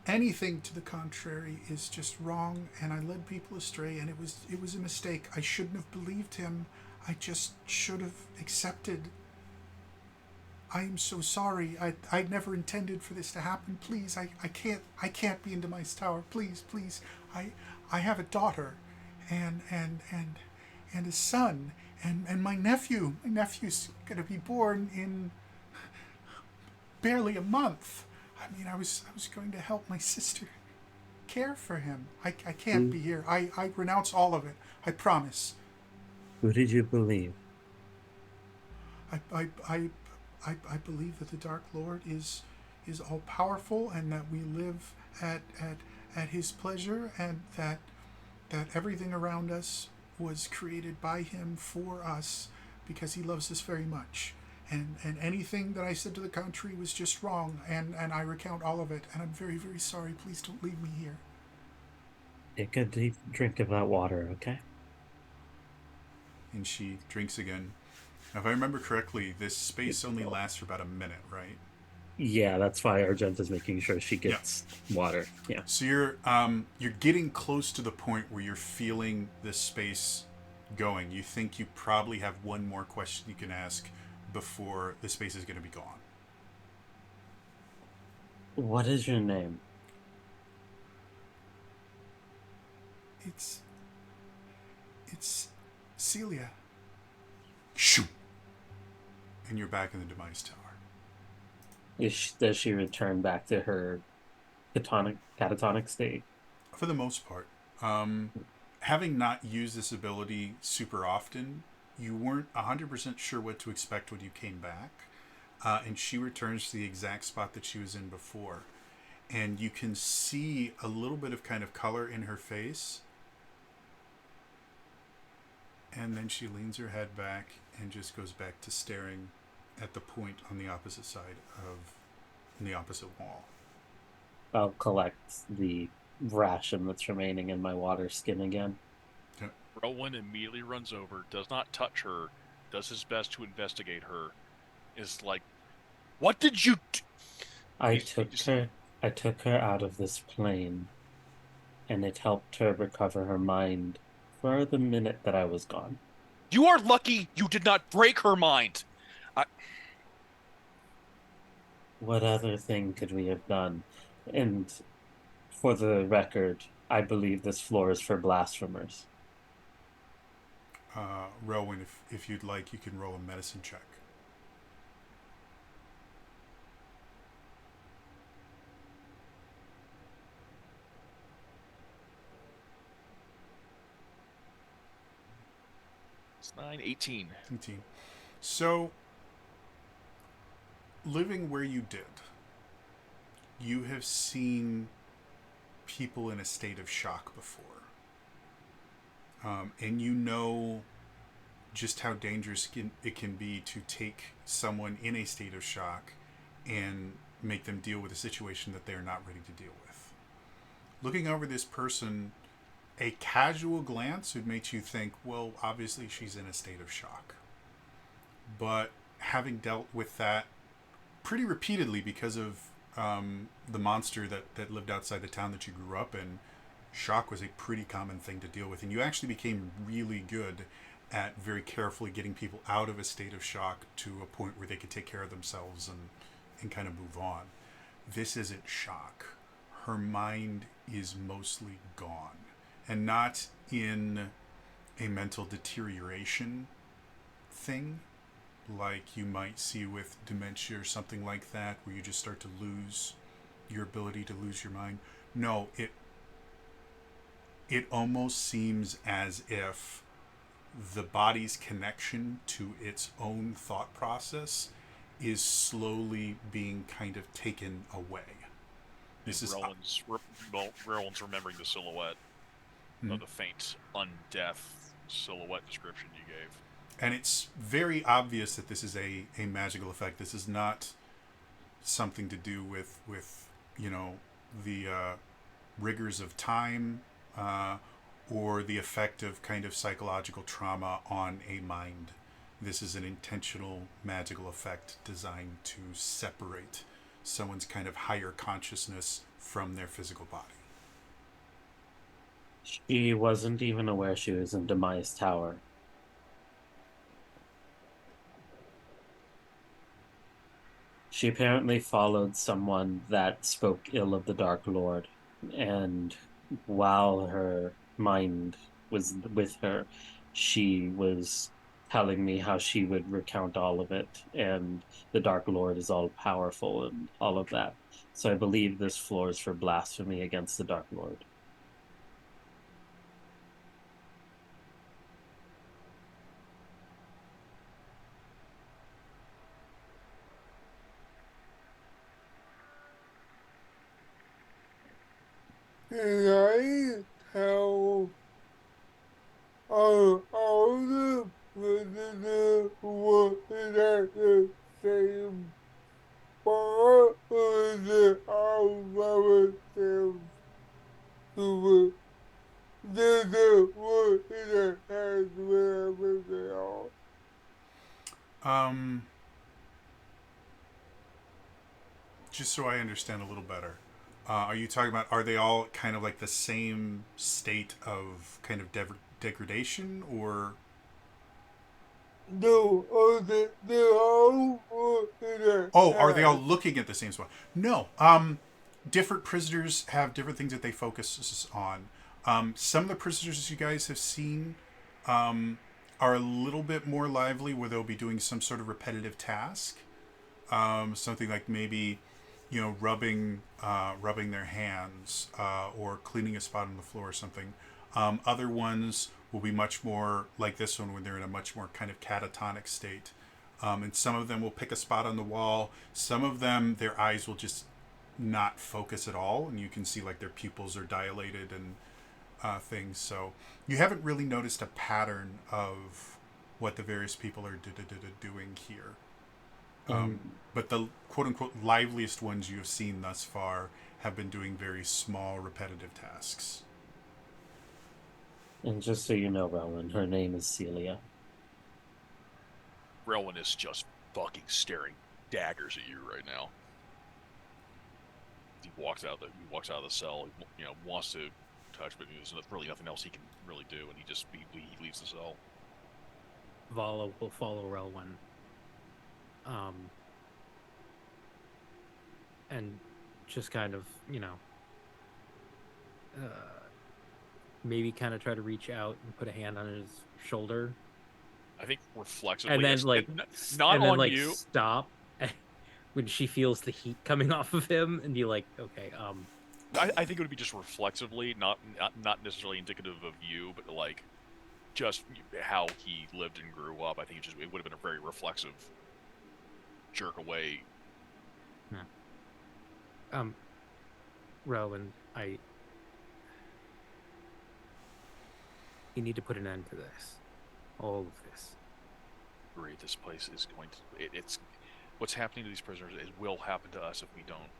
anything to the contrary is just wrong, and I led people astray, and it was a mistake. I shouldn't have believed him. I just should have accepted. I am so sorry. I never intended for this to happen. Please, I can't be in Demise Tower. Please. I have a daughter and a son and my nephew. My nephew's gonna be born in barely a month. I mean, I was going to help my sister care for him. I can't be here. I renounce all of it. I promise. Who did you believe? I believe that the Dark Lord is all powerful, and that we live at his pleasure, and that everything around us was created by him for us because he loves us very much. And anything that I said to the contrary was just wrong, and I recount all of it, and I'm very, very sorry. Please don't leave me here. Take a deep drink of that water, okay? And she drinks again. Now, if I remember correctly, this space only lasts for about a minute, right? Yeah, that's why Argenta's making sure she gets water. Yeah. So you're getting close to the point where you're feeling this space going. You think you probably have one more question you can ask before the space is going to be gone. What is your name? It's Celia. Shoo! And you're back in the Demise Tower. Does she return back to her catatonic state? For the most part. Having not used this ability super often, you weren't 100% sure what to expect when you came back. And she returns to the exact spot that she was in before. And you can see a little bit of kind of color in her face. And then she leans her head back and just goes back to staring at the point on the opposite side in the opposite wall. I'll collect the ration that's remaining in my water skin again. Rowan immediately runs over, does not touch her, does his best to investigate her, is like, "What did you do?" I took her out of this plane, and it helped her recover her mind for the minute that I was gone. You are lucky you did not break her mind. What other thing could we have done? And for the record, I believe this floor is for blasphemers. Rowan, if you'd like, you can roll a medicine check. It's 9, 18. 18. So, living where you did, you have seen people in a state of shock before. And you know just how dangerous it can be to take someone in a state of shock and make them deal with a situation that they're not ready to deal with. Looking over this person, a casual glance would make you think, well, obviously she's in a state of shock. But having dealt with that pretty repeatedly because of the monster that lived outside the town that you grew up in, shock was a pretty common thing to deal with. And you actually became really good at very carefully getting people out of a state of shock to a point where they could take care of themselves and kind of move on. This isn't shock. Her mind is mostly gone. And not in a mental deterioration thing like you might see with dementia or something like that, where you just start to lose your ability to lose your mind. No, it almost seems as if the body's connection to its own thought process is slowly being kind of taken away. This is Rowan's remembering the silhouette of the faint, undeaf silhouette description you gave. And it's very obvious that this is a magical effect. This is not something to do with the rigors of time or the effect of kind of psychological trauma on a mind. This is an intentional magical effect designed to separate someone's kind of higher consciousness from their physical body. She wasn't even aware she was in Demise Tower. She apparently followed someone that spoke ill of the Dark Lord, and while her mind was with her, she was telling me how she would recount all of it, and the Dark Lord is all powerful and all of that. So I believe this floor is for blasphemy against the Dark Lord. Can I tell all the visitors was at the same bar, or is it all relative to the what it has with everything else? Just so I understand a little better, are you talking about, are they all kind of like the same state of kind of degradation, or? No, they're all what it Oh, are they all has. looking at the same spot? No. Different prisoners have different things that they focus on. Some of the prisoners you guys have seen are a little bit more lively, where they'll be doing some sort of repetitive task. Something like maybe, rubbing their hands or cleaning a spot on the floor or something. Other ones will be much more like this one, when they're in a much more kind of catatonic state. And some of them will pick a spot on the wall. Some of them, their eyes will just not focus at all, and you can see like their pupils are dilated and things. So you haven't really noticed a pattern of what the various people are doing here. But the quote-unquote liveliest ones you have seen thus far have been doing very small, repetitive tasks. And just so you know, Rowan, her name is Celia. Rowan is just fucking staring daggers at you right now. He walks out of the cell. Wants to touch, but there's really nothing else he can really do, and he leaves the cell. Vala will follow Relwyn. And just kind of, maybe kind of try to reach out and put a hand on his shoulder, I think reflexively, and then yes, like, not and then on like you. stop when she feels the heat coming off of him, and be like, okay, I think it would be just reflexively, not necessarily indicative of you, but like just how he lived and grew up. I think it would have been a very reflexive jerk away. Rowan, you need to put an end to this. All of this. This place is going to. It's what's happening to these prisoners is will happen to us if we don't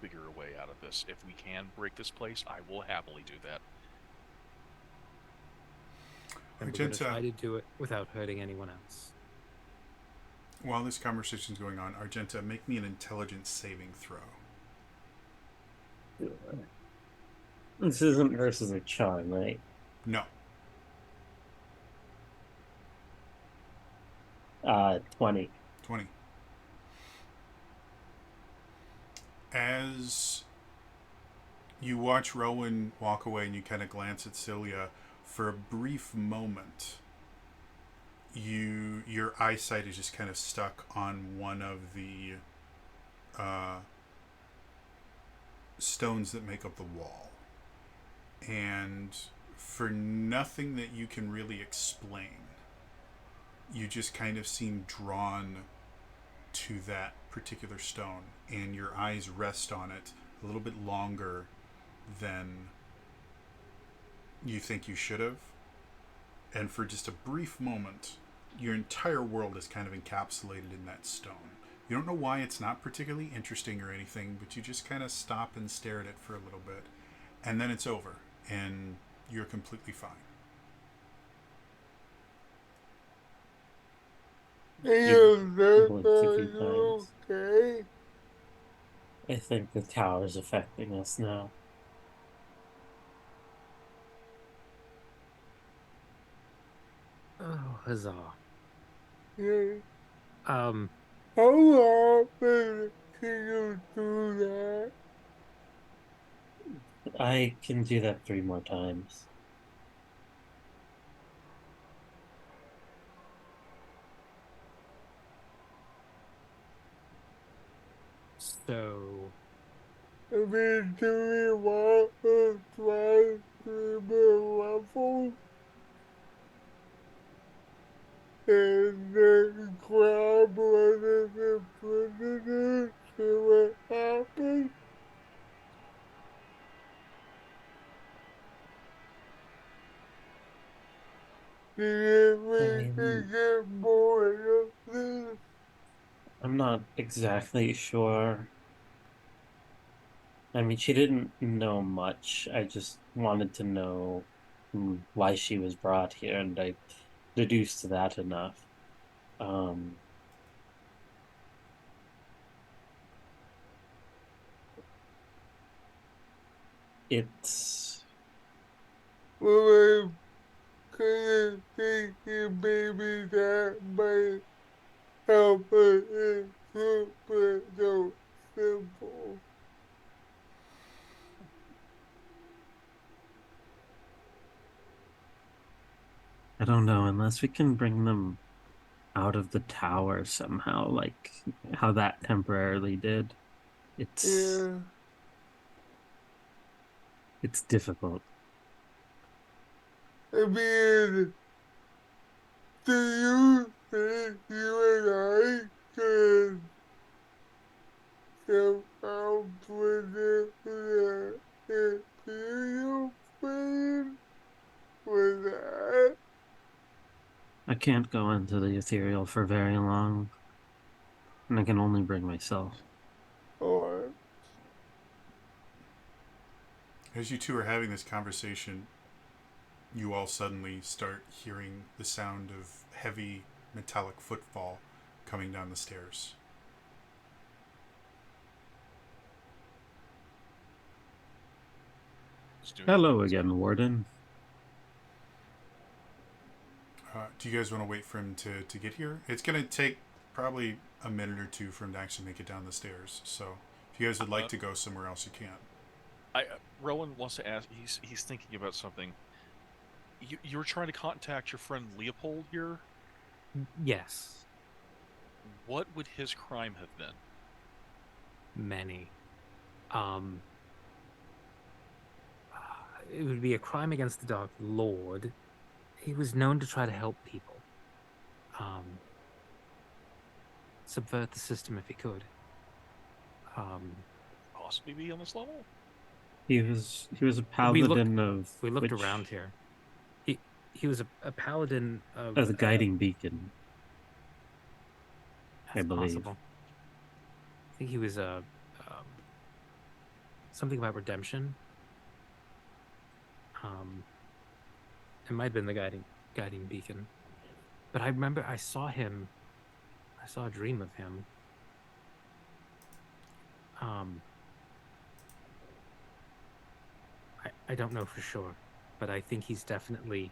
figure a way out of this. If we can break this place, I will happily do that. And we're going to Argenta, try to do it without hurting anyone else. while this conversation's going on, Argenta, make me an intelligence saving throw. This isn't versus a charm, right? No. 20. 20. As you watch Rowan walk away and you kind of glance at Celia, for a brief moment, your eyesight is just kind of stuck on one of the stones that make up the wall. And for nothing that you can really explain, you just kind of seem drawn to that particular stone, and your eyes rest on it a little bit longer than you think you should have. And for just a brief moment, your entire world is kind of encapsulated in that stone. You don't know why it's not particularly interesting or anything, but you just kind of stop and stare at it for a little bit. And then it's over, and you're completely fine. Is that blinked a few times. okay? I think the tower's affecting us now. Oh, huzzah. Yeah. Um, How often can you do that? I can do that 3 more times. so I mean, do we want to try 3 more levels? And then grab one of the prisoners, see what happens? Did we I'm, get bored of this? I'm not exactly sure. I mean, she didn't know much. I just wanted to know why she was brought here, and I deduced that enough. Um, it's Well, I couldn't think maybe that might help us in super so simple. I don't know, unless we can bring them out of the tower somehow, like how that temporarily did. It's Yeah, it's difficult. I mean, do you think you and I could somehow present the Imperial plane with that? I can't go into the ethereal for very long, and I can only bring myself. Or, As you two are having this conversation, you all suddenly start hearing the sound of heavy metallic footfall coming down the stairs. Let's do it. Hello again, Warden. Do you guys want to wait for him to get here? It's going to take probably a minute or two for him to actually make it down the stairs. So if you guys would like to go somewhere else, you can. Rowan wants to ask. He's thinking about something. You were trying to contact your friend Leopold here. yes, What would his crime have been? many. It would be a crime against the Dark Lord. He was known to try to help people. Subvert the system if he could. Possibly be on this level. He was a paladin of We looked which- around here. He was a paladin of the guiding beacon. I believe. Possible. I think he was something about redemption. It might have been the guiding beacon, but I remember I saw him. I saw a dream of him. I don't know for sure, but I think he's definitely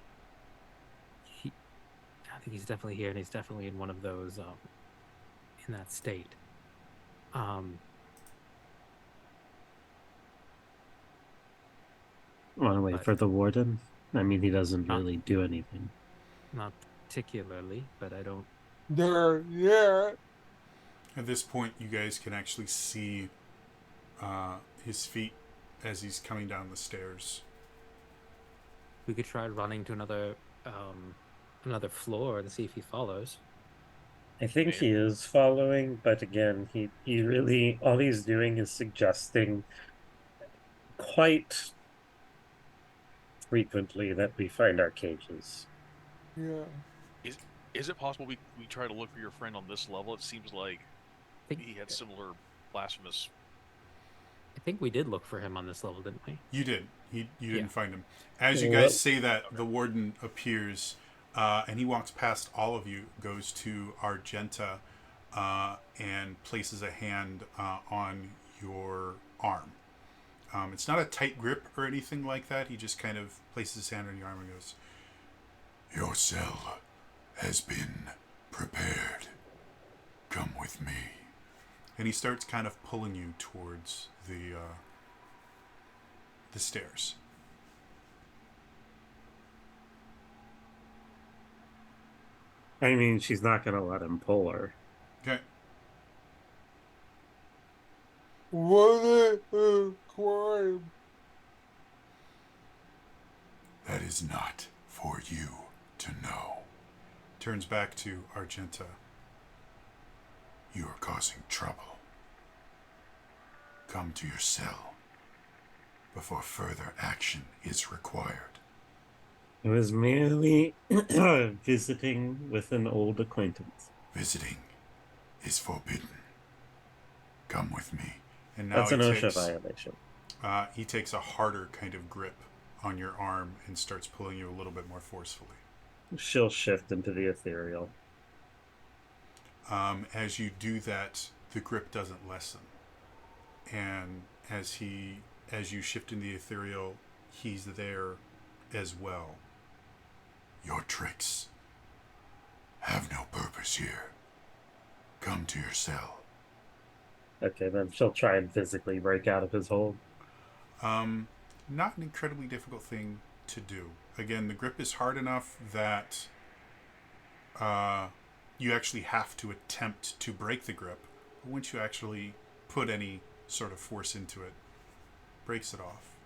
I think he's definitely here, and he's definitely in one of those in that state. Want to wait But- for the warden? I mean, he doesn't Not- really do anything. Not particularly, but I don't. There, yeah. At this point, you guys can actually see his feet as he's coming down the stairs. We could try running to another floor and see if he follows. I think he is following, but again, he really all he's doing is suggesting quite frequently that we find our cages. Yeah. Is it possible we try to look for your friend on this level? It seems like he had similar blasphemous. I think we did look for him on this level, didn't we? You did. You Yeah. didn't find him. As you Well- guys say that, the warden appears, and he walks past all of you, goes to Argenta, and places a hand on your arm. It's not a tight grip or anything like that. He just kind of places his hand on your arm and goes, "Your cell has been prepared. Come with me." And he starts kind of pulling you towards the stairs. I mean, she's not going to let him pull her. Okay. Was it a crime? That is not for you to know. Turns back to Argenta. You are causing trouble. Come to your cell before further action is required. It was merely visiting with an old acquaintance. Visiting is forbidden. Come with me. And now That's an OSHA takes, violation. he takes a harder kind of grip on your arm and starts pulling you a little bit more forcefully. She'll shift into the ethereal. As you do that, the grip doesn't lessen. And as you shift in the ethereal, he's there as well. Your tricks have no purpose here. Come to your cell. Okay, then she'll try and physically break out of his hold. Not an incredibly difficult thing to do. Again, the grip is hard enough that you actually have to attempt to break the grip. But once you actually put any sort of force into it, breaks it off.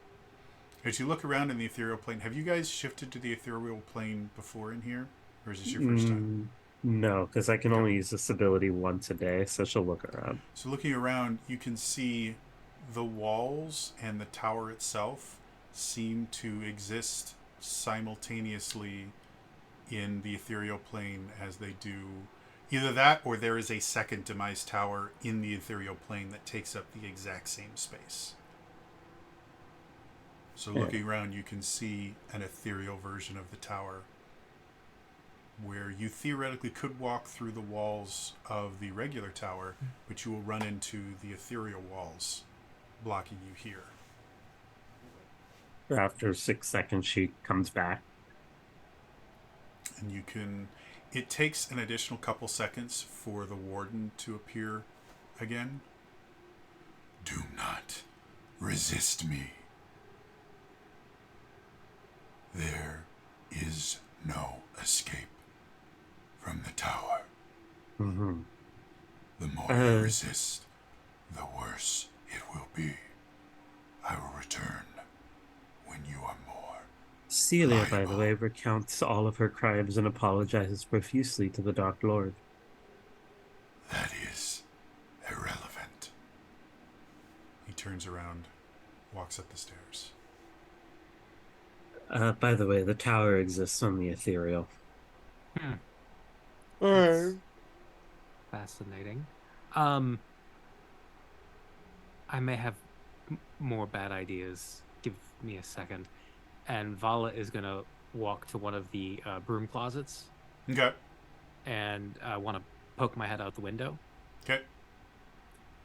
As you look around in the ethereal plane, have you guys shifted to the ethereal plane before in here? Or is this your first time? No, because I can only use this ability once a day, so she'll look around. So looking around, you can see the walls and the tower itself seem to exist simultaneously in the ethereal plane as they do. Either that or there is a second Demise tower in the ethereal plane that takes up the exact same space. So looking around, you can see an ethereal version of the tower where you theoretically could walk through the walls of the regular tower, but you will run into the ethereal walls blocking you here. After 6 seconds, she comes back. And you can... It takes an additional couple seconds for the warden to appear again. Do not resist me. There is no escape from the tower. Mm-hmm. The more you resist, the worse it will be. I will return when you are more. Celia, by the Liable. way, recounts all of her crimes and apologizes profusely to the Dark Lord. That is irrelevant. He turns around, walks up the stairs. By the way, the tower exists on the ethereal. Alright. Fascinating. I may have more bad ideas. Give me a second. And Vala is gonna walk to one of the broom closets Okay. and want to poke my head out the window. Okay.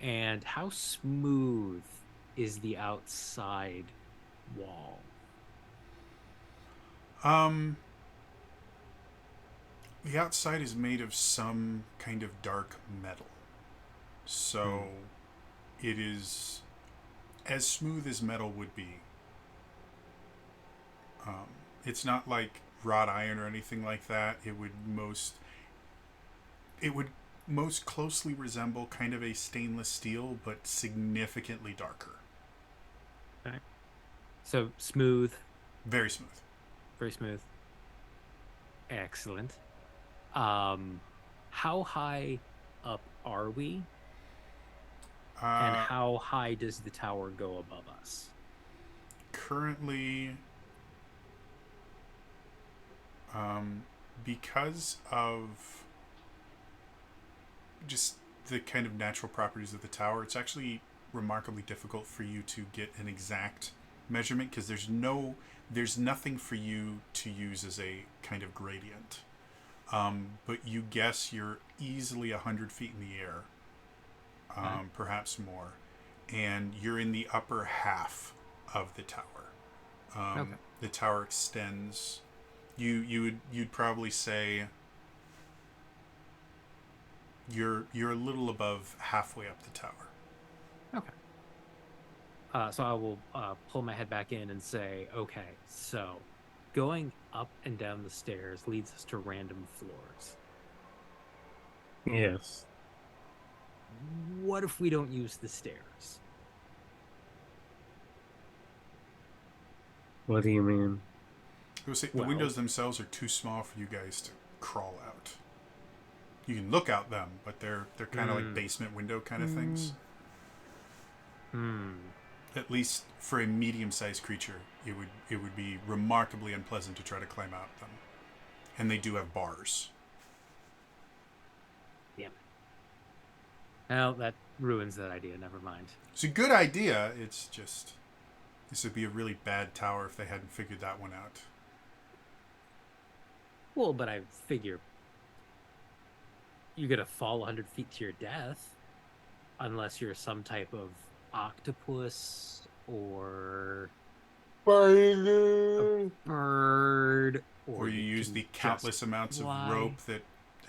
And how smooth is the outside wall? The outside is made of some kind of dark metal. So it is as smooth as metal would be. It's not like wrought iron or anything like that. It would most closely resemble kind of a stainless steel, but significantly darker. Okay. So smooth, Very smooth. very smooth. Excellent. How high up are we? And how high does the tower go above us? Currently, because of just the kind of natural properties of the tower, it's actually remarkably difficult for you to get an exact measurement because there's nothing for you to use as a kind of gradient. But you guess you're easily 100 feet in the air, perhaps more, and you're in the upper half of the tower. Okay. The tower extends. You'd probably say you're a little above halfway up the tower. Okay. So I will pull my head back in and say, okay, so going up and down the stairs leads us to random floors. Yes. What if we don't use the stairs? What do you mean? I would say the Well- windows themselves are too small for you guys to crawl out. You can look out them, but they're kind of like basement window kind of things. At least for a medium-sized creature, it would be remarkably unpleasant to try to climb out them. And they do have bars. Damn it. Well, that ruins that idea. Never mind. It's a good idea. It's just this would be a really bad tower if they hadn't figured that one out. Well, but I figure you're gonna fall 100 feet to your death unless you're some type of octopus or Spider. bird, Or you use can the just countless amounts of fly. rope that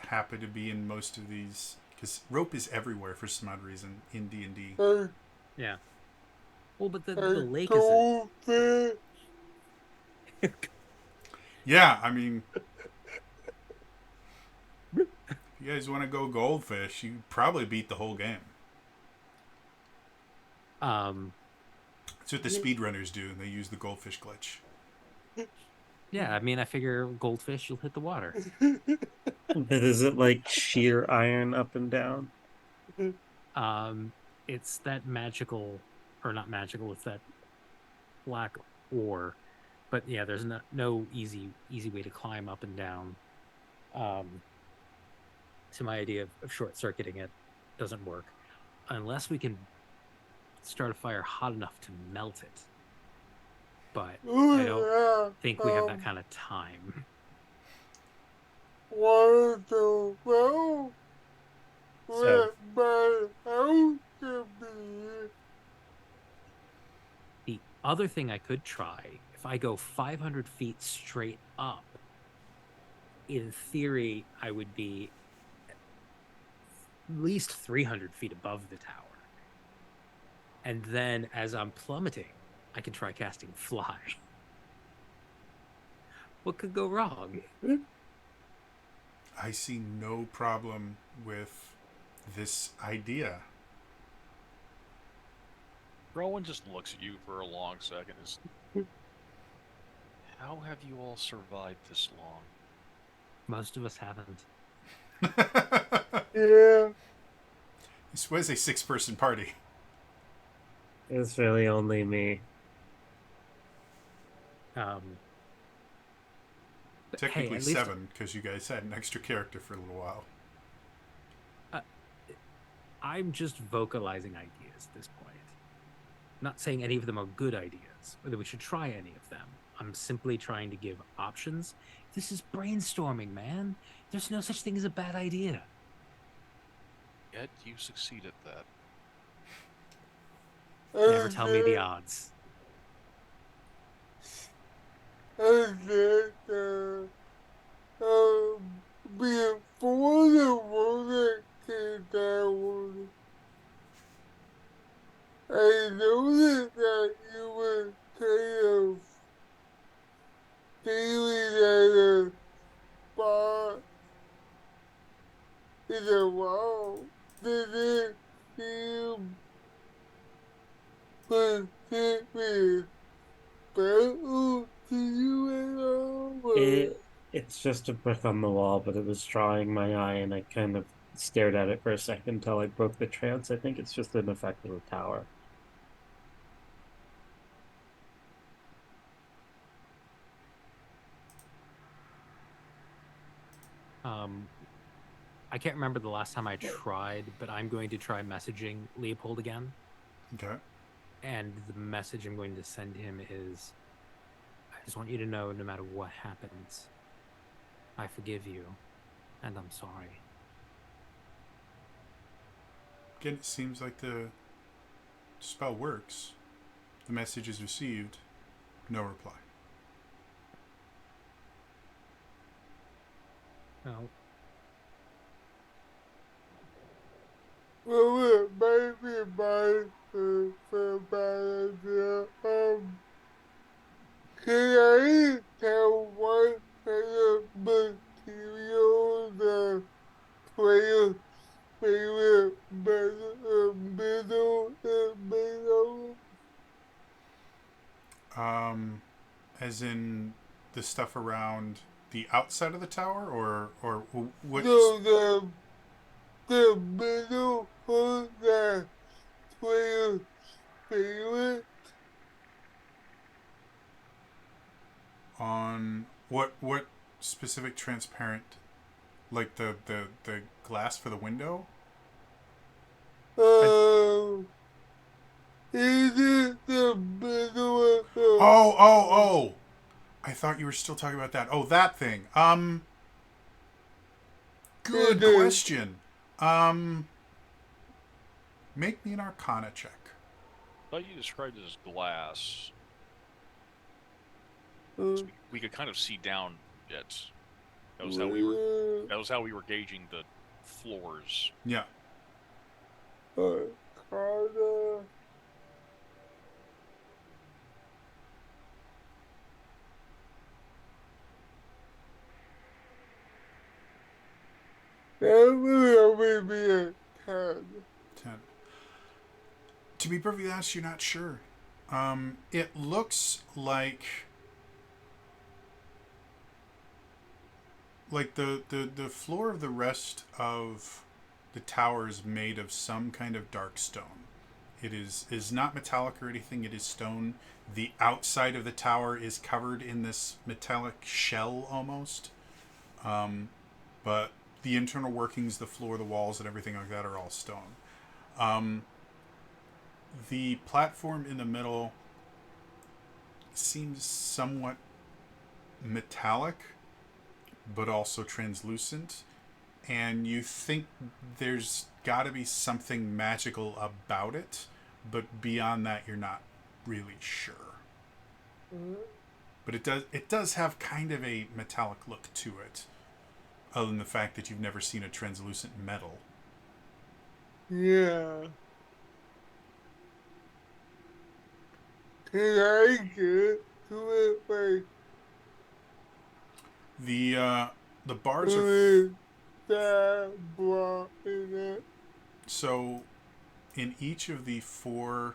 happen to be in most of these, because rope is everywhere for some odd reason in D&D. I, Yeah. Well, but the I lake is told it. Yeah, I mean, if you guys want to go goldfish, you probably beat the whole game. That's what the speedrunners do, and they use the goldfish glitch. yeah. I mean, I figure goldfish, you'll hit the water. But is it like sheer iron up and down? It's that magical, or not magical. It's that black ore. But yeah, there's no easy way to climb up and down. So my idea of short circuiting it doesn't work unless we can start a fire hot enough to melt it. But I don't think we have that kind of time. Water to well. So- Let my house to be. The other thing I could try, if I go 500 feet straight up, in theory, I would be at least 300 feet above the tower. And then as I'm plummeting, I can try casting fly. What could go wrong? I see no problem with this idea. Rowan just looks at you for a long second. How have you all survived this long? Most of us haven't. Yeah. This was a 6-person party. It's really only me. But Technically hey, at least 7, because you guys had an extra character for a little while. I'm just vocalizing ideas at this point. Not saying any of them are good ideas, or that we should try any of them. I'm simply trying to give options. This is brainstorming, man. There's no such thing as a bad idea. Yet you succeed at that. Never tell me the odds. Before the moment came down, I noticed that you were kind of feeling at a spot in the wall. Did it seem particularly special to you at all? It's just a brick on the wall, but it was drawing my eye, and I kind of stared at it for a second until I broke the trance. I think it's just an effect of the tower. I can't remember the last time I tried, but I'm going to try messaging Leopold again. Okay. And the message I'm going to send him is, I just want you to know, no matter what happens, I forgive you, and I'm sorry. Again, it seems like the spell works. The message is received. No reply. Well, Well, it might be my for bad idea. Can I tell what kind of material the player's favorite middle is made of? As in the stuff around the outside of the tower, or what? So the middle of the player's favorite. On what specific transparent, like the glass for the window? Is it the middle of the Oh! I thought you were still talking about that. Oh, that thing. Good question. Make me an Arcana check. I thought you described it as glass. We could kind of see down it. That was how we were. That was how we were gauging the floors. Yeah. Arcana. That would only be a 10. 10. To be perfectly honest, you're not sure. It looks like the floor of the rest of the tower is made of some kind of dark stone. It is not metallic or anything. It is stone. The outside of the tower is covered in this metallic shell almost. But the internal workings, the floor, the walls, and everything like that are all stone. The platform in the middle seems somewhat metallic, but also translucent. And you think there's got to be something magical about it, but beyond that, you're not really sure. Mm-hmm. But it does have kind of a metallic look to it, other than the fact that you've never seen a translucent metal. Yeah. Can I get to it like The bars are that block in it? so in each of the 4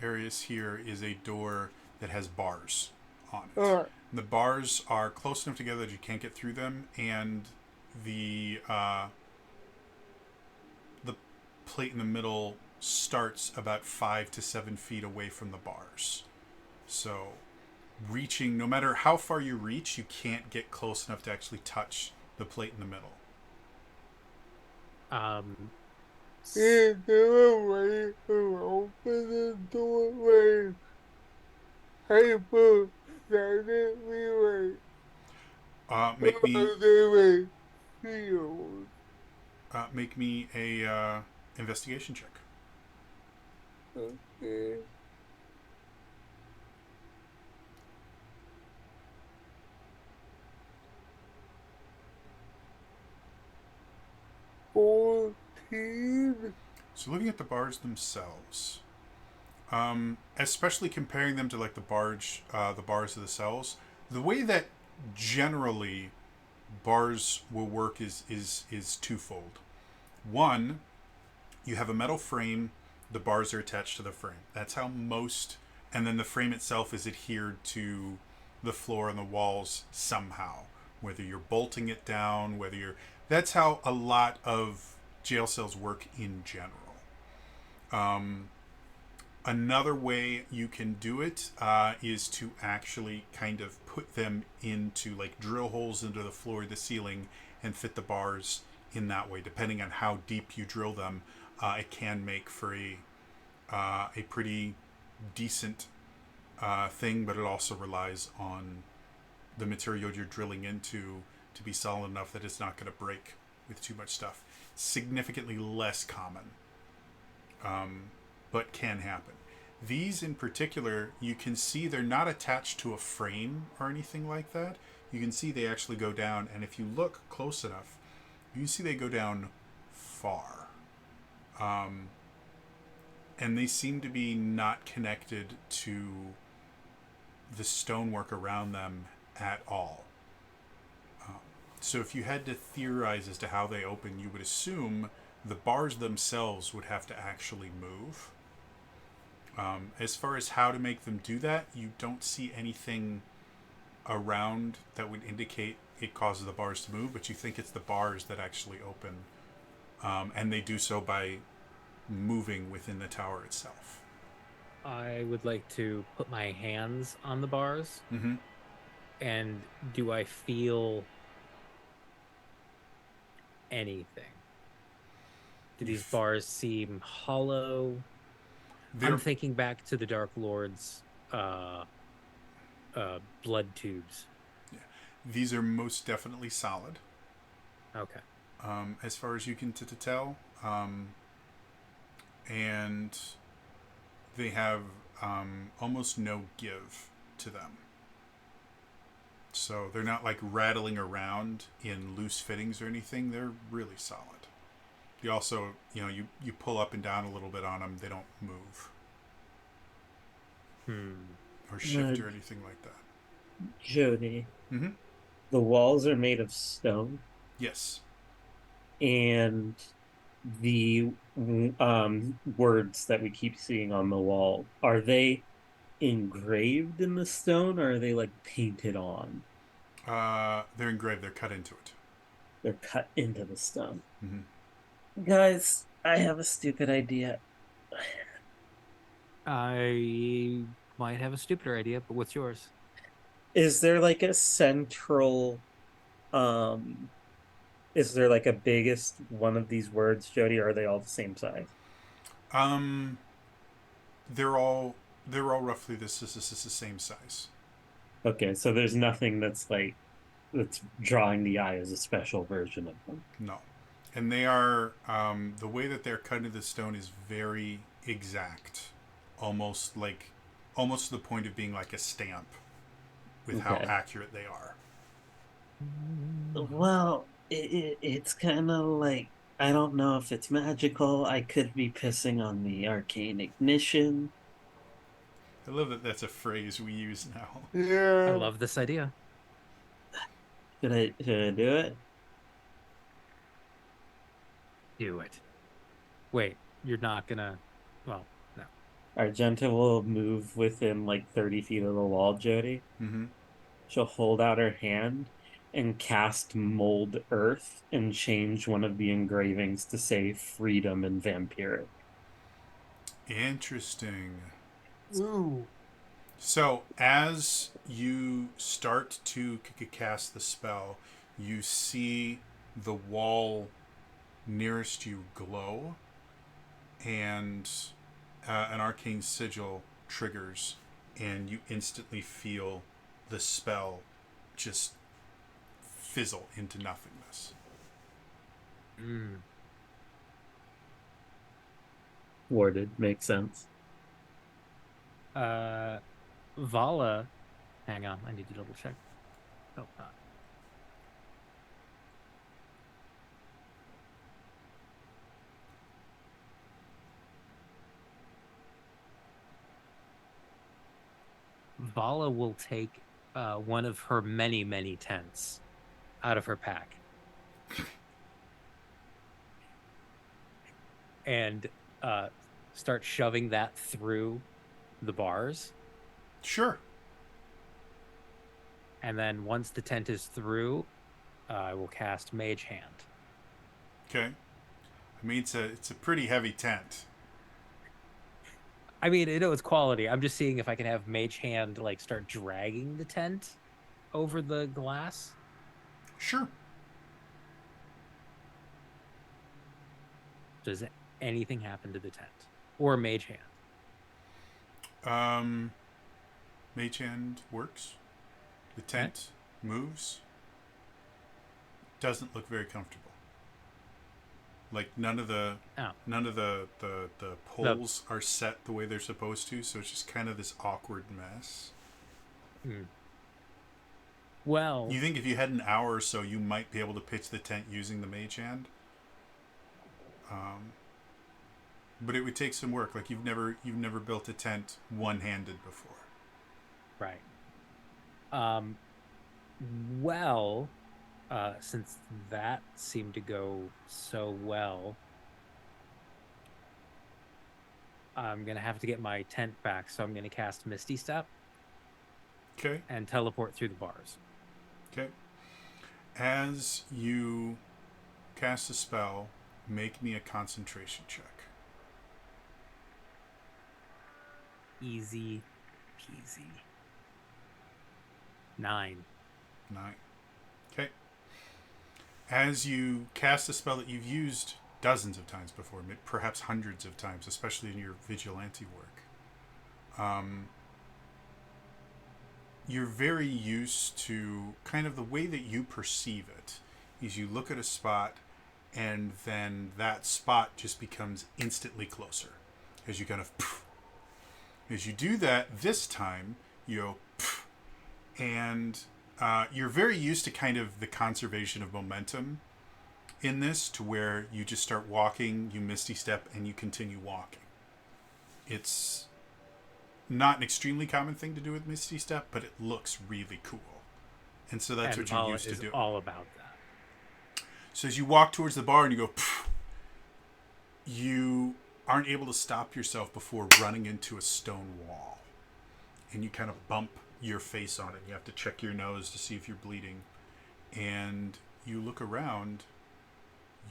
areas here is a door that has bars on it. Alright. The bars are close enough together that you can't get through them, and the plate in the middle starts about 5 to 7 feet away from the bars. So reaching, no matter how far you reach, you can't get close enough to actually touch the plate in the middle. And the way to open the doorway, hypothetically, Make me they were sealed. make me a investigation check. Okay. 14. So looking at the bars themselves, especially comparing them to like the bars of the cells, the way that generally bars will work is twofold. One, you have a metal frame, the bars are attached to the frame. That's how most, and then the frame itself is adhered to the floor and the walls somehow. Whether you're bolting it down, whether you're, that's how a lot of jail cells work in general. Um, Another way you can do it is to actually kind of put them into like drill holes into the floor, the ceiling, and fit the bars in that way. Depending on how deep you drill them, it can make for a pretty decent thing, but it also relies on the material you're drilling into to be solid enough that it's not going to break with too much stuff. Significantly less common, but can happen. These in particular, you can see they're not attached to a frame or anything like that. You can see they actually go down, and if you look close enough, you can see they go down far. And they seem to be not connected to the stonework around them at all. So if you had to theorize as to how they open, you would assume the bars themselves would have to actually move. As far as how to make them do that, you don't see anything around that would indicate it causes the bars to move, but you think it's the bars that actually open. And they do so by moving within the tower itself. I would like to put my hands on the bars. Mm-hmm. And do I feel anything? Do these bars seem hollow? I'm thinking back to the Dark Lord's blood tubes. Yeah. These are most definitely solid. Okay. As far as you can tell. And they have almost no give to them. So they're not like rattling around in loose fittings or anything. They're really solid. You also, you pull up and down a little bit on them. They don't move. Or shift or anything like that. Jody, Mm-hmm. the walls are made of stone, Yes. and the words that we keep seeing on the wall, are they engraved in the stone, or are they like painted on? They're engraved. They're cut into it. They're cut into the stone. Mm-hmm. Guys, I have a stupid idea. I might have a stupider idea, but what's yours? Is there like a central is there like a biggest one of these words, Jody, or are they all the same size? Um, they're all roughly this is the same size. Okay, so there's nothing that's drawing the eye as a special version of them. No, and they are the way that they're cut into the stone is very exact, almost to the point of being like a stamp with how Okay. accurate they are. Well, it's kind of like, I don't know if it's magical. I could be pissing on the arcane ignition. I love that that's a phrase we use now. I Yeah. love this idea. Should I do it? Do it. Wait, you're not gonna. Well, no. Argenta will move within like 30 feet of the wall, Jody. Mm-hmm. She'll hold out her hand and cast Mold Earth and change one of the engravings to say freedom and vampiric. Interesting. Ooh. So as you start to cast the spell, you see the wall nearest you glow, and an arcane sigil triggers, and you instantly feel the spell just fizzle into nothingness. Warded makes sense. Vala, hang on, I need to double check. Oh, Vala will take one of her many, many tents out of her pack and start shoving that through the bars. Sure. And then once the tent is through, I will cast Mage Hand. Okay. I mean, it's a pretty heavy tent. I mean, I know it's quality. I'm just seeing if I can have Mage Hand like start dragging the tent over the glass. Sure. Does anything happen to the tent or Mage Hand? Mage Hand works. The tent moves. Doesn't look very comfortable. Like none of the poles are set the way they're supposed to, so it's just kind of this awkward mess. Well, you think if you had an hour or so, you might be able to pitch the tent using the Mage Hand. But it would take some work. Like you've never built a tent one-handed before. Right. Well, since that seemed to go so well, I'm gonna have to get my tent back, so I'm gonna cast Misty Step. Okay. And teleport through the bars. Okay. As you cast a spell, make me a concentration check. Easy peasy. 9. Okay. As you cast a spell that you've used dozens of times before, perhaps hundreds of times, especially in your vigilante work, you're very used to kind of the way that you perceive it is you look at a spot and then that spot just becomes instantly closer as you kind of as you do that this time you go and you're very used to kind of the conservation of momentum in this, to where you just start walking, you misty step, and you continue walking. It's not an extremely common thing to do with misty step, but it looks really cool, and so that's what you're used to doing. All about that. So as you walk towards the bar and you go, you aren't able to stop yourself before running into a stone wall, and you kind of bump your face on it. You have to check your nose to see if you're bleeding, and you look around.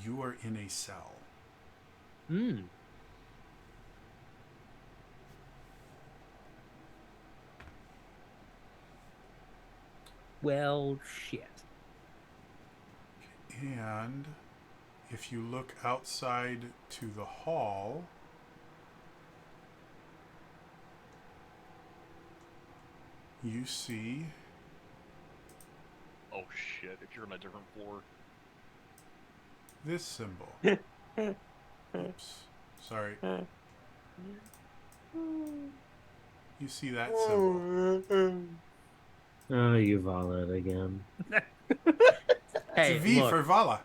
You are in a cell. Well, shit. And if you look outside to the hall, you see... Oh shit, if you're on a different floor. This symbol. Oops. Sorry. You see that symbol. Oh, you Vala again. Hey, it's a V look, for Vala.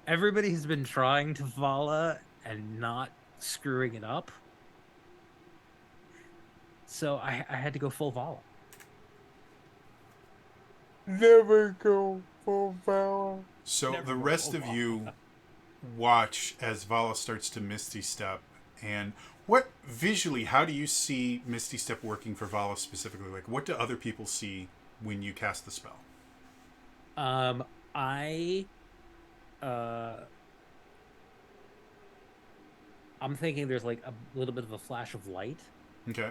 everybody's been trying to Vala and not screwing it up. So I had to go full Vala. Never go full Vala. So Never the go rest full of you watch as Vala starts to Misty Step. And what visually, how do you see Misty Step working for Vala specifically? Like, what do other people see when you cast the spell? I'm thinking there's like a little bit of a flash of light. Okay.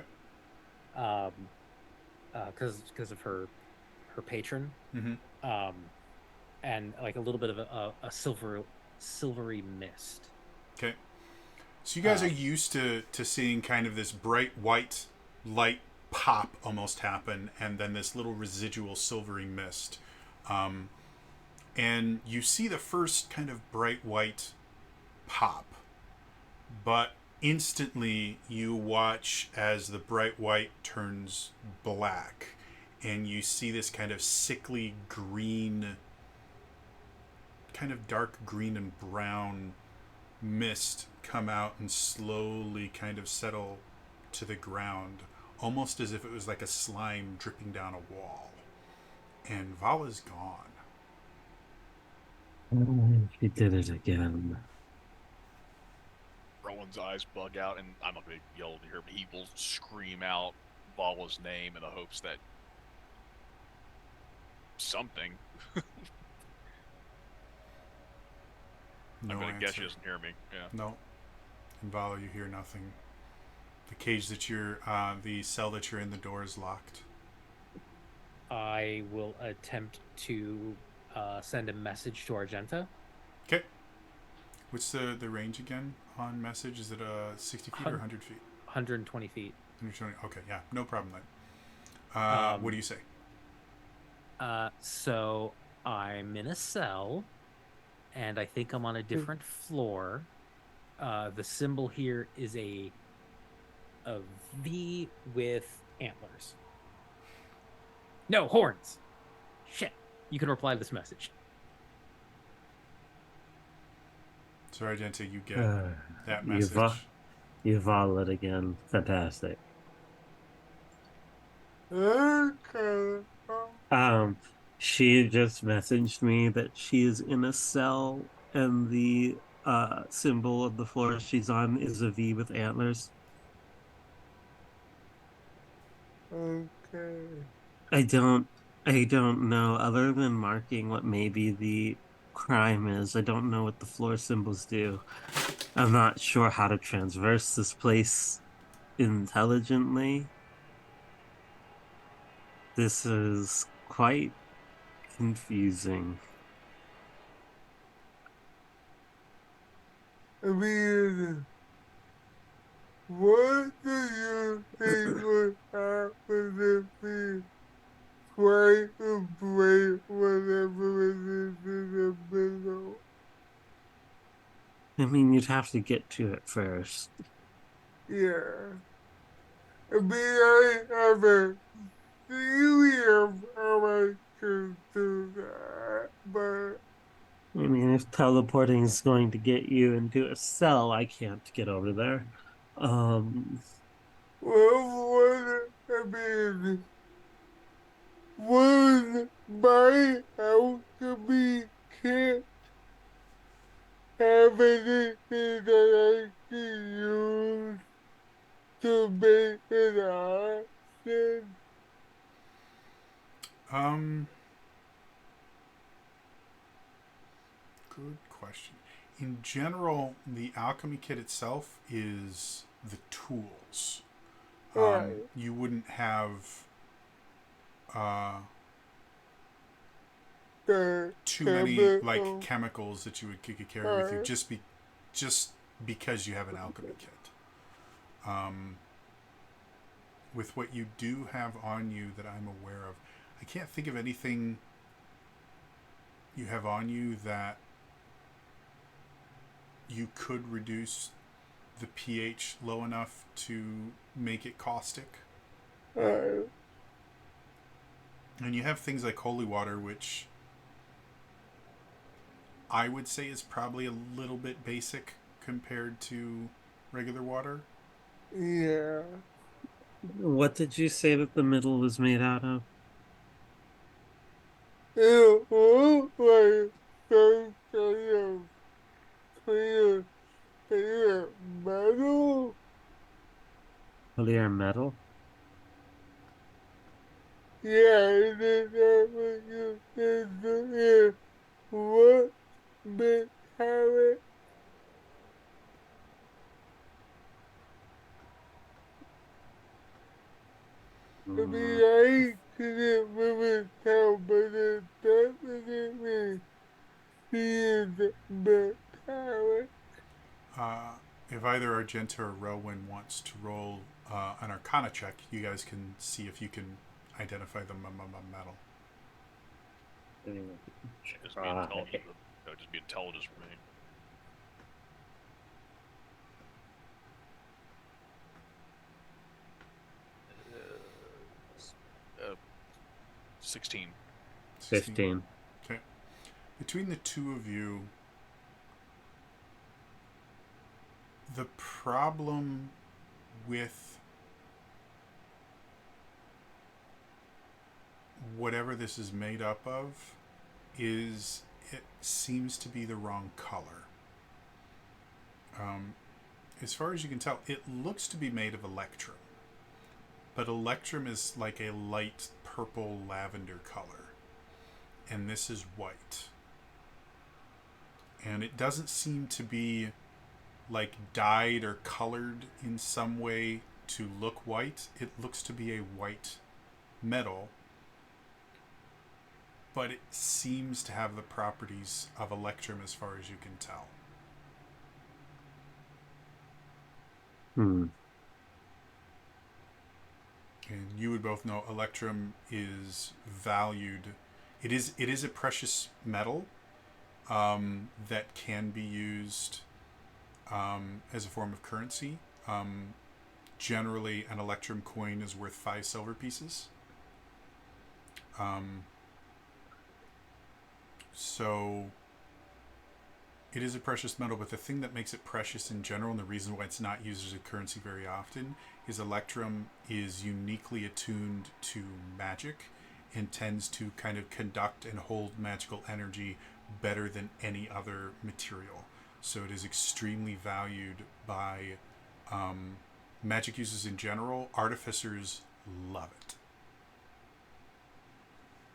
Because of her patron. Mm-hmm. And like a little bit of a silvery mist. Okay. So So you guys are used to seeing kind of this bright white light pop almost happen, and then this little residual silvery mist. And you see the first kind of bright white pop, but instantly you watch as the bright white turns black, and you see this kind of sickly green, kind of dark green and brown mist come out and slowly kind of settle to the ground, almost as if it was like a slime dripping down a wall. And Vala's gone. She did it again. Rowan's eyes bug out, and I'm a big yell to hear, but he will scream out Vala's name in the hopes that something. No I'm gonna answer. guess she doesn't hear me. Yeah. No. And Vala, you hear nothing. The cage that you're, the cell that you're in, the door is locked. I will attempt to send a message to Argenta. Okay. What's the range again on message? Is it 60 feet or 100 feet? 120 feet. 120. Okay, yeah, no problem then. What do you say? So I'm in a cell, and I think I'm on a different floor. The symbol here is a V with antlers. No, horns. Shit. You can reply to this message. So, Argenta, you get that You message. You volleyed again. Fantastic. Okay. She just messaged me that she is in a cell and the symbol of the floor she's on is a V with antlers. Okay. I don't know, other than marking what maybe the crime is. I don't know what the floor symbols do. I'm not sure how to transverse this place intelligently. This is quite confusing. I mean, what do you think would happen if we try to break whatever it is in the middle? I mean, you'd have to get to it first. Yeah. I mean, I have a theory of how I could do that, but I mean, if teleporting is going to get you into a cell, I can't get over there. Um, well, what I mean, one my alchemy can't have anything that I can use to make an option. Um, Good question. In general, the alchemy kit itself is the tools. Right. You wouldn't have The too many like chemical. chemicals that you could carry with you Right. just because you have an alchemy kit. With what you do have on you that I'm aware of, I can't think of anything you have on you that you could reduce the pH low enough to make it caustic. Right. And you have things like holy water, which I would say is probably a little bit basic compared to regular water. Yeah. what did you say that the middle was made out of? It looks like some kind of clear, clear metal. Clear metal? Yeah, is that what you said earlier? What metallic? I mean, Mm, I couldn't really tell, but it definitely seems metallic. if either Argenta or Rowan wants to roll an Arcana check, you guys can see if you can identify the metal. Just be intelligent. Just be intelligence for me. 16. 15. Okay. Between the two of you, the problem with whatever this is made up of is it seems to be the wrong color. As far as you can tell, it looks to be made of electrum. But electrum is like a light purple lavender color. And this is white. And it doesn't seem to be like dyed or colored in some way to look white. It looks to be a white metal. But it seems to have the properties of electrum as far as you can tell. Hmm. And you would both know electrum is valued. It is a precious metal that can be used as a form of currency. Generally, an electrum coin is worth 5 silver pieces. So it is a precious metal, but the thing that makes it precious in general, and the reason why it's not used as a currency very often, is electrum is uniquely attuned to magic and tends to kind of conduct and hold magical energy better than any other material. So it is extremely valued by magic users in general. Artificers love it.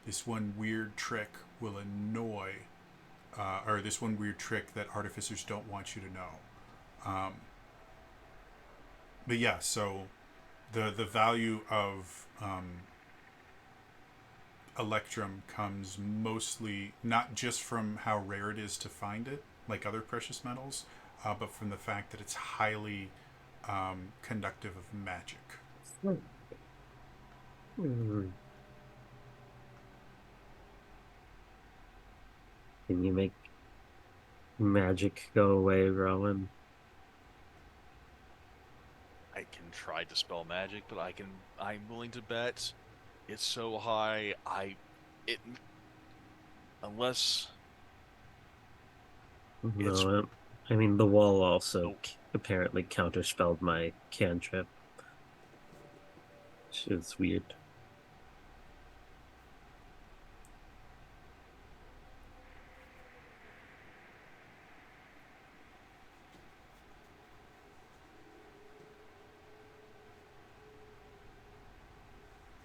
This one weird trick will annoy, or this one weird trick that artificers don't want you to know. But yeah, so the value of electrum comes mostly not just from how rare it is to find it, like other precious metals, but from the fact that it's highly conductive of magic. Hmm. Can you make magic go away, Rowan? I can try to spell magic, but I'm willing to bet it's so high. Unless it's No, I mean the wall also nope. apparently counterspelled my cantrip, which is weird.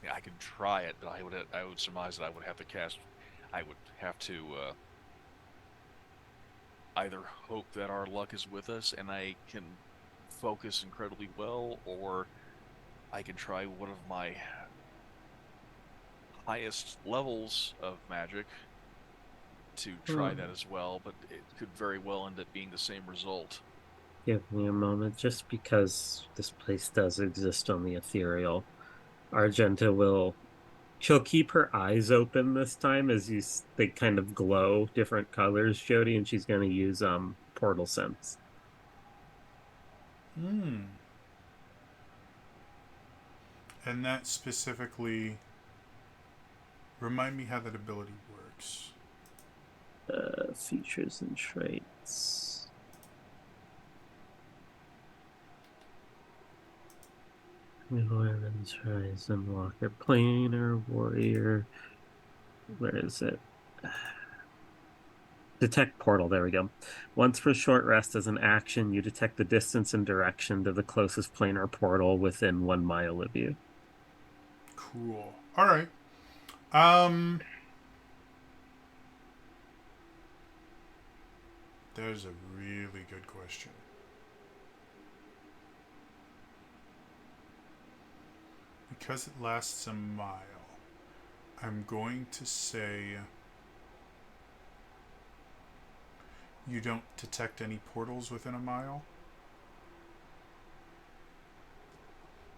Yeah, I could try it, but I would surmise that I would have to either hope that our luck is with us and I can focus incredibly well, or I can try one of my highest levels of magic to try that as well, but it could very well end up being the same result. Give me a moment, just because this place does exist on the ethereal. Argenta will she'll keep her eyes open this time as they kind of glow different colors, Jody, and she's gonna use portal sense. And that specifically, remind me how that ability works. Features and traits. Weapons, Horizon, Walker, Planar, Warrior. Where is it? Detect portal. There we go. Once for short rest as an action, you detect the distance and direction to the closest planar portal within 1 mile of you. Cool. All right. There's a really good question. Because it lasts a mile, I'm going to say you don't detect any portals within a mile.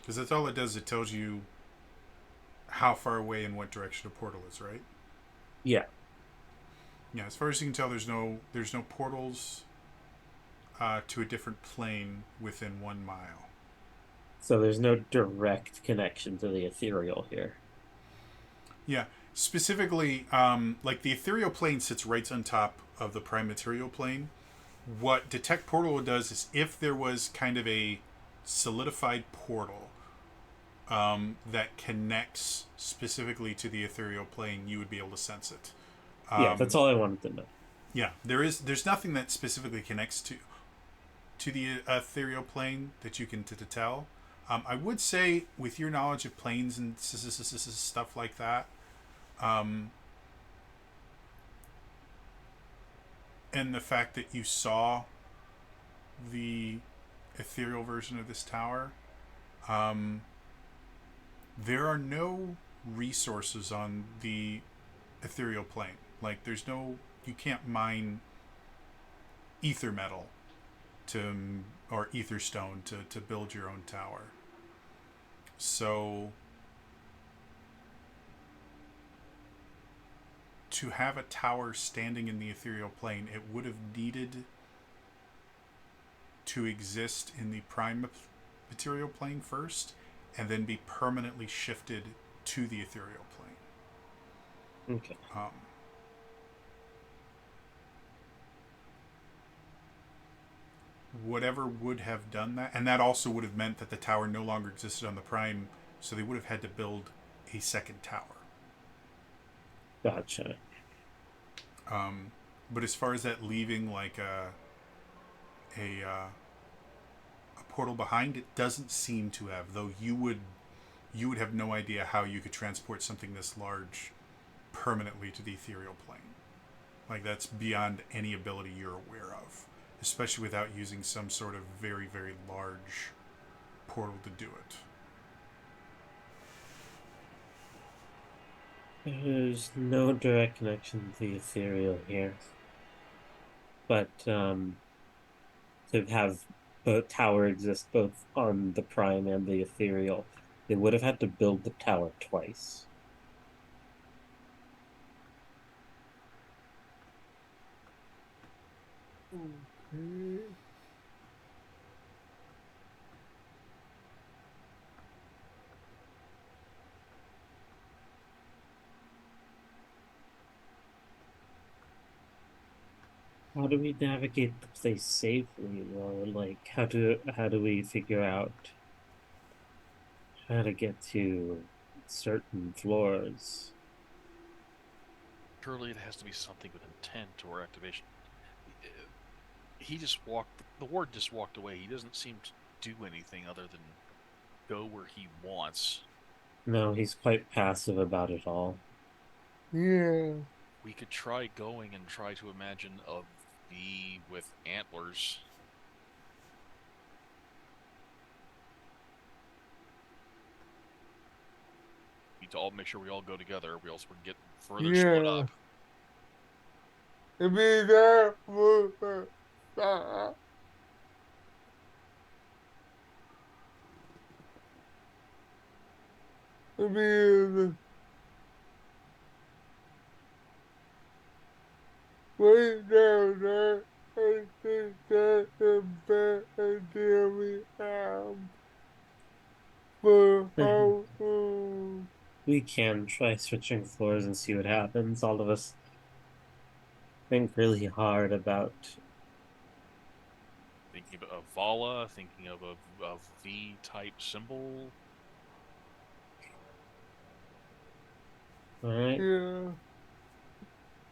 Because that's all it does. It tells you how far away and what direction a portal is, right? Yeah. Yeah, as far as you can tell, there's no portals to a different plane within 1 mile. So there's no direct connection to the ethereal here. Yeah, specifically, like the ethereal plane sits right on top of the prime material plane. What detect portal does is if there was kind of a solidified portal that connects specifically to the ethereal plane, you would be able to sense it. Yeah, that's all I wanted to know. Yeah, there's nothing that specifically connects to the ethereal plane that you can tell. I would say, with your knowledge of planes and stuff like that, and the fact that you saw the ethereal version of this tower, there are no resources on the ethereal plane. Like, you can't mine ether metal or ether stone to build your own tower. So to have a tower standing in the ethereal plane, it would have needed to exist in the prime material plane first, and then be permanently shifted to the ethereal plane. Okay. Whatever would have done that, and that also would have meant that the tower no longer existed on the prime, so they would have had to build a second tower. Gotcha. But as far as that leaving like a portal behind, it doesn't seem to have. Though you would have no idea how you could transport something this large permanently to the ethereal plane. Like, that's beyond any ability you're aware of, especially without using some sort of very, very large portal to do it. There's no direct connection to the ethereal here. But to have the tower exist both on the prime and the ethereal, they would have had to build the tower twice. Okay. How do we navigate the place safely? Or like how do we figure out how to get to certain floors? Surely it has to be something with intent or activation. He just walked. The ward just walked away. He doesn't seem to do anything other than go where he wants. No, he's quite passive about it all. Yeah. We could try going and try to imagine a V with antlers. Need to all make sure we all go together, or else we're getting further split Yeah. up. I mean, that would, I mean, right down there, I think that's the best idea we have for how We can try switching floors and see what happens. All of us think really hard about. Thinking of a Vala, thinking of a V-type symbol. All right, yeah.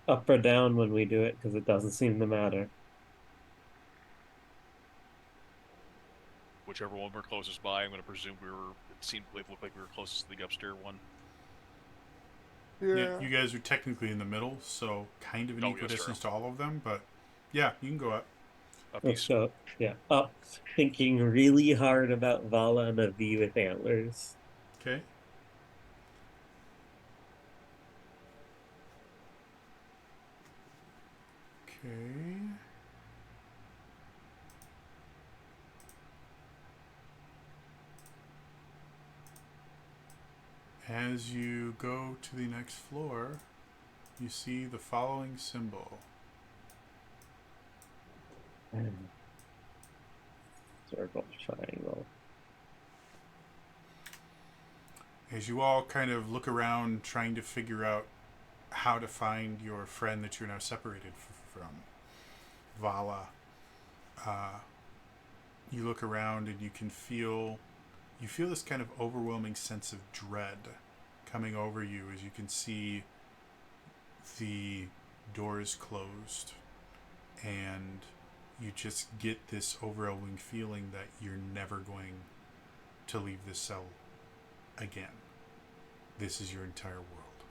up or down when we do it because it doesn't seem to matter. Whichever one we're closest by, I'm going to presume it looked like we were closest to the upstairs one. Yeah. You guys are technically in the middle, so kind of an Oh, equal yes, distance true. to all of them. But yeah, you can go up. Up Let's east. go. Yeah, up. Thinking really hard about Vala and a V with antlers. Okay. Okay. As you go to the next floor, you see the following symbol. Circle, triangle. As you all kind of look around trying to figure out how to find your friend that you're now separated from, Vala, you look around and you feel this kind of overwhelming sense of dread coming over you as you can see the doors closed, and you just get this overwhelming feeling that you're never going to leave this cell again. This is your entire world.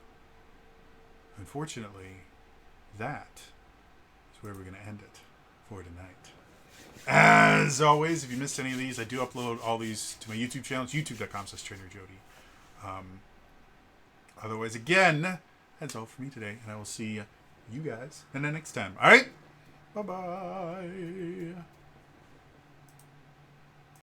Unfortunately, that is where we're going to end it for tonight. As always, if you missed any of these, I do upload all these to my YouTube channel. It's youtube.com/TrainerJody. Otherwise, again, that's all for me today, and I will see you guys in the next time. All right? Bye-bye.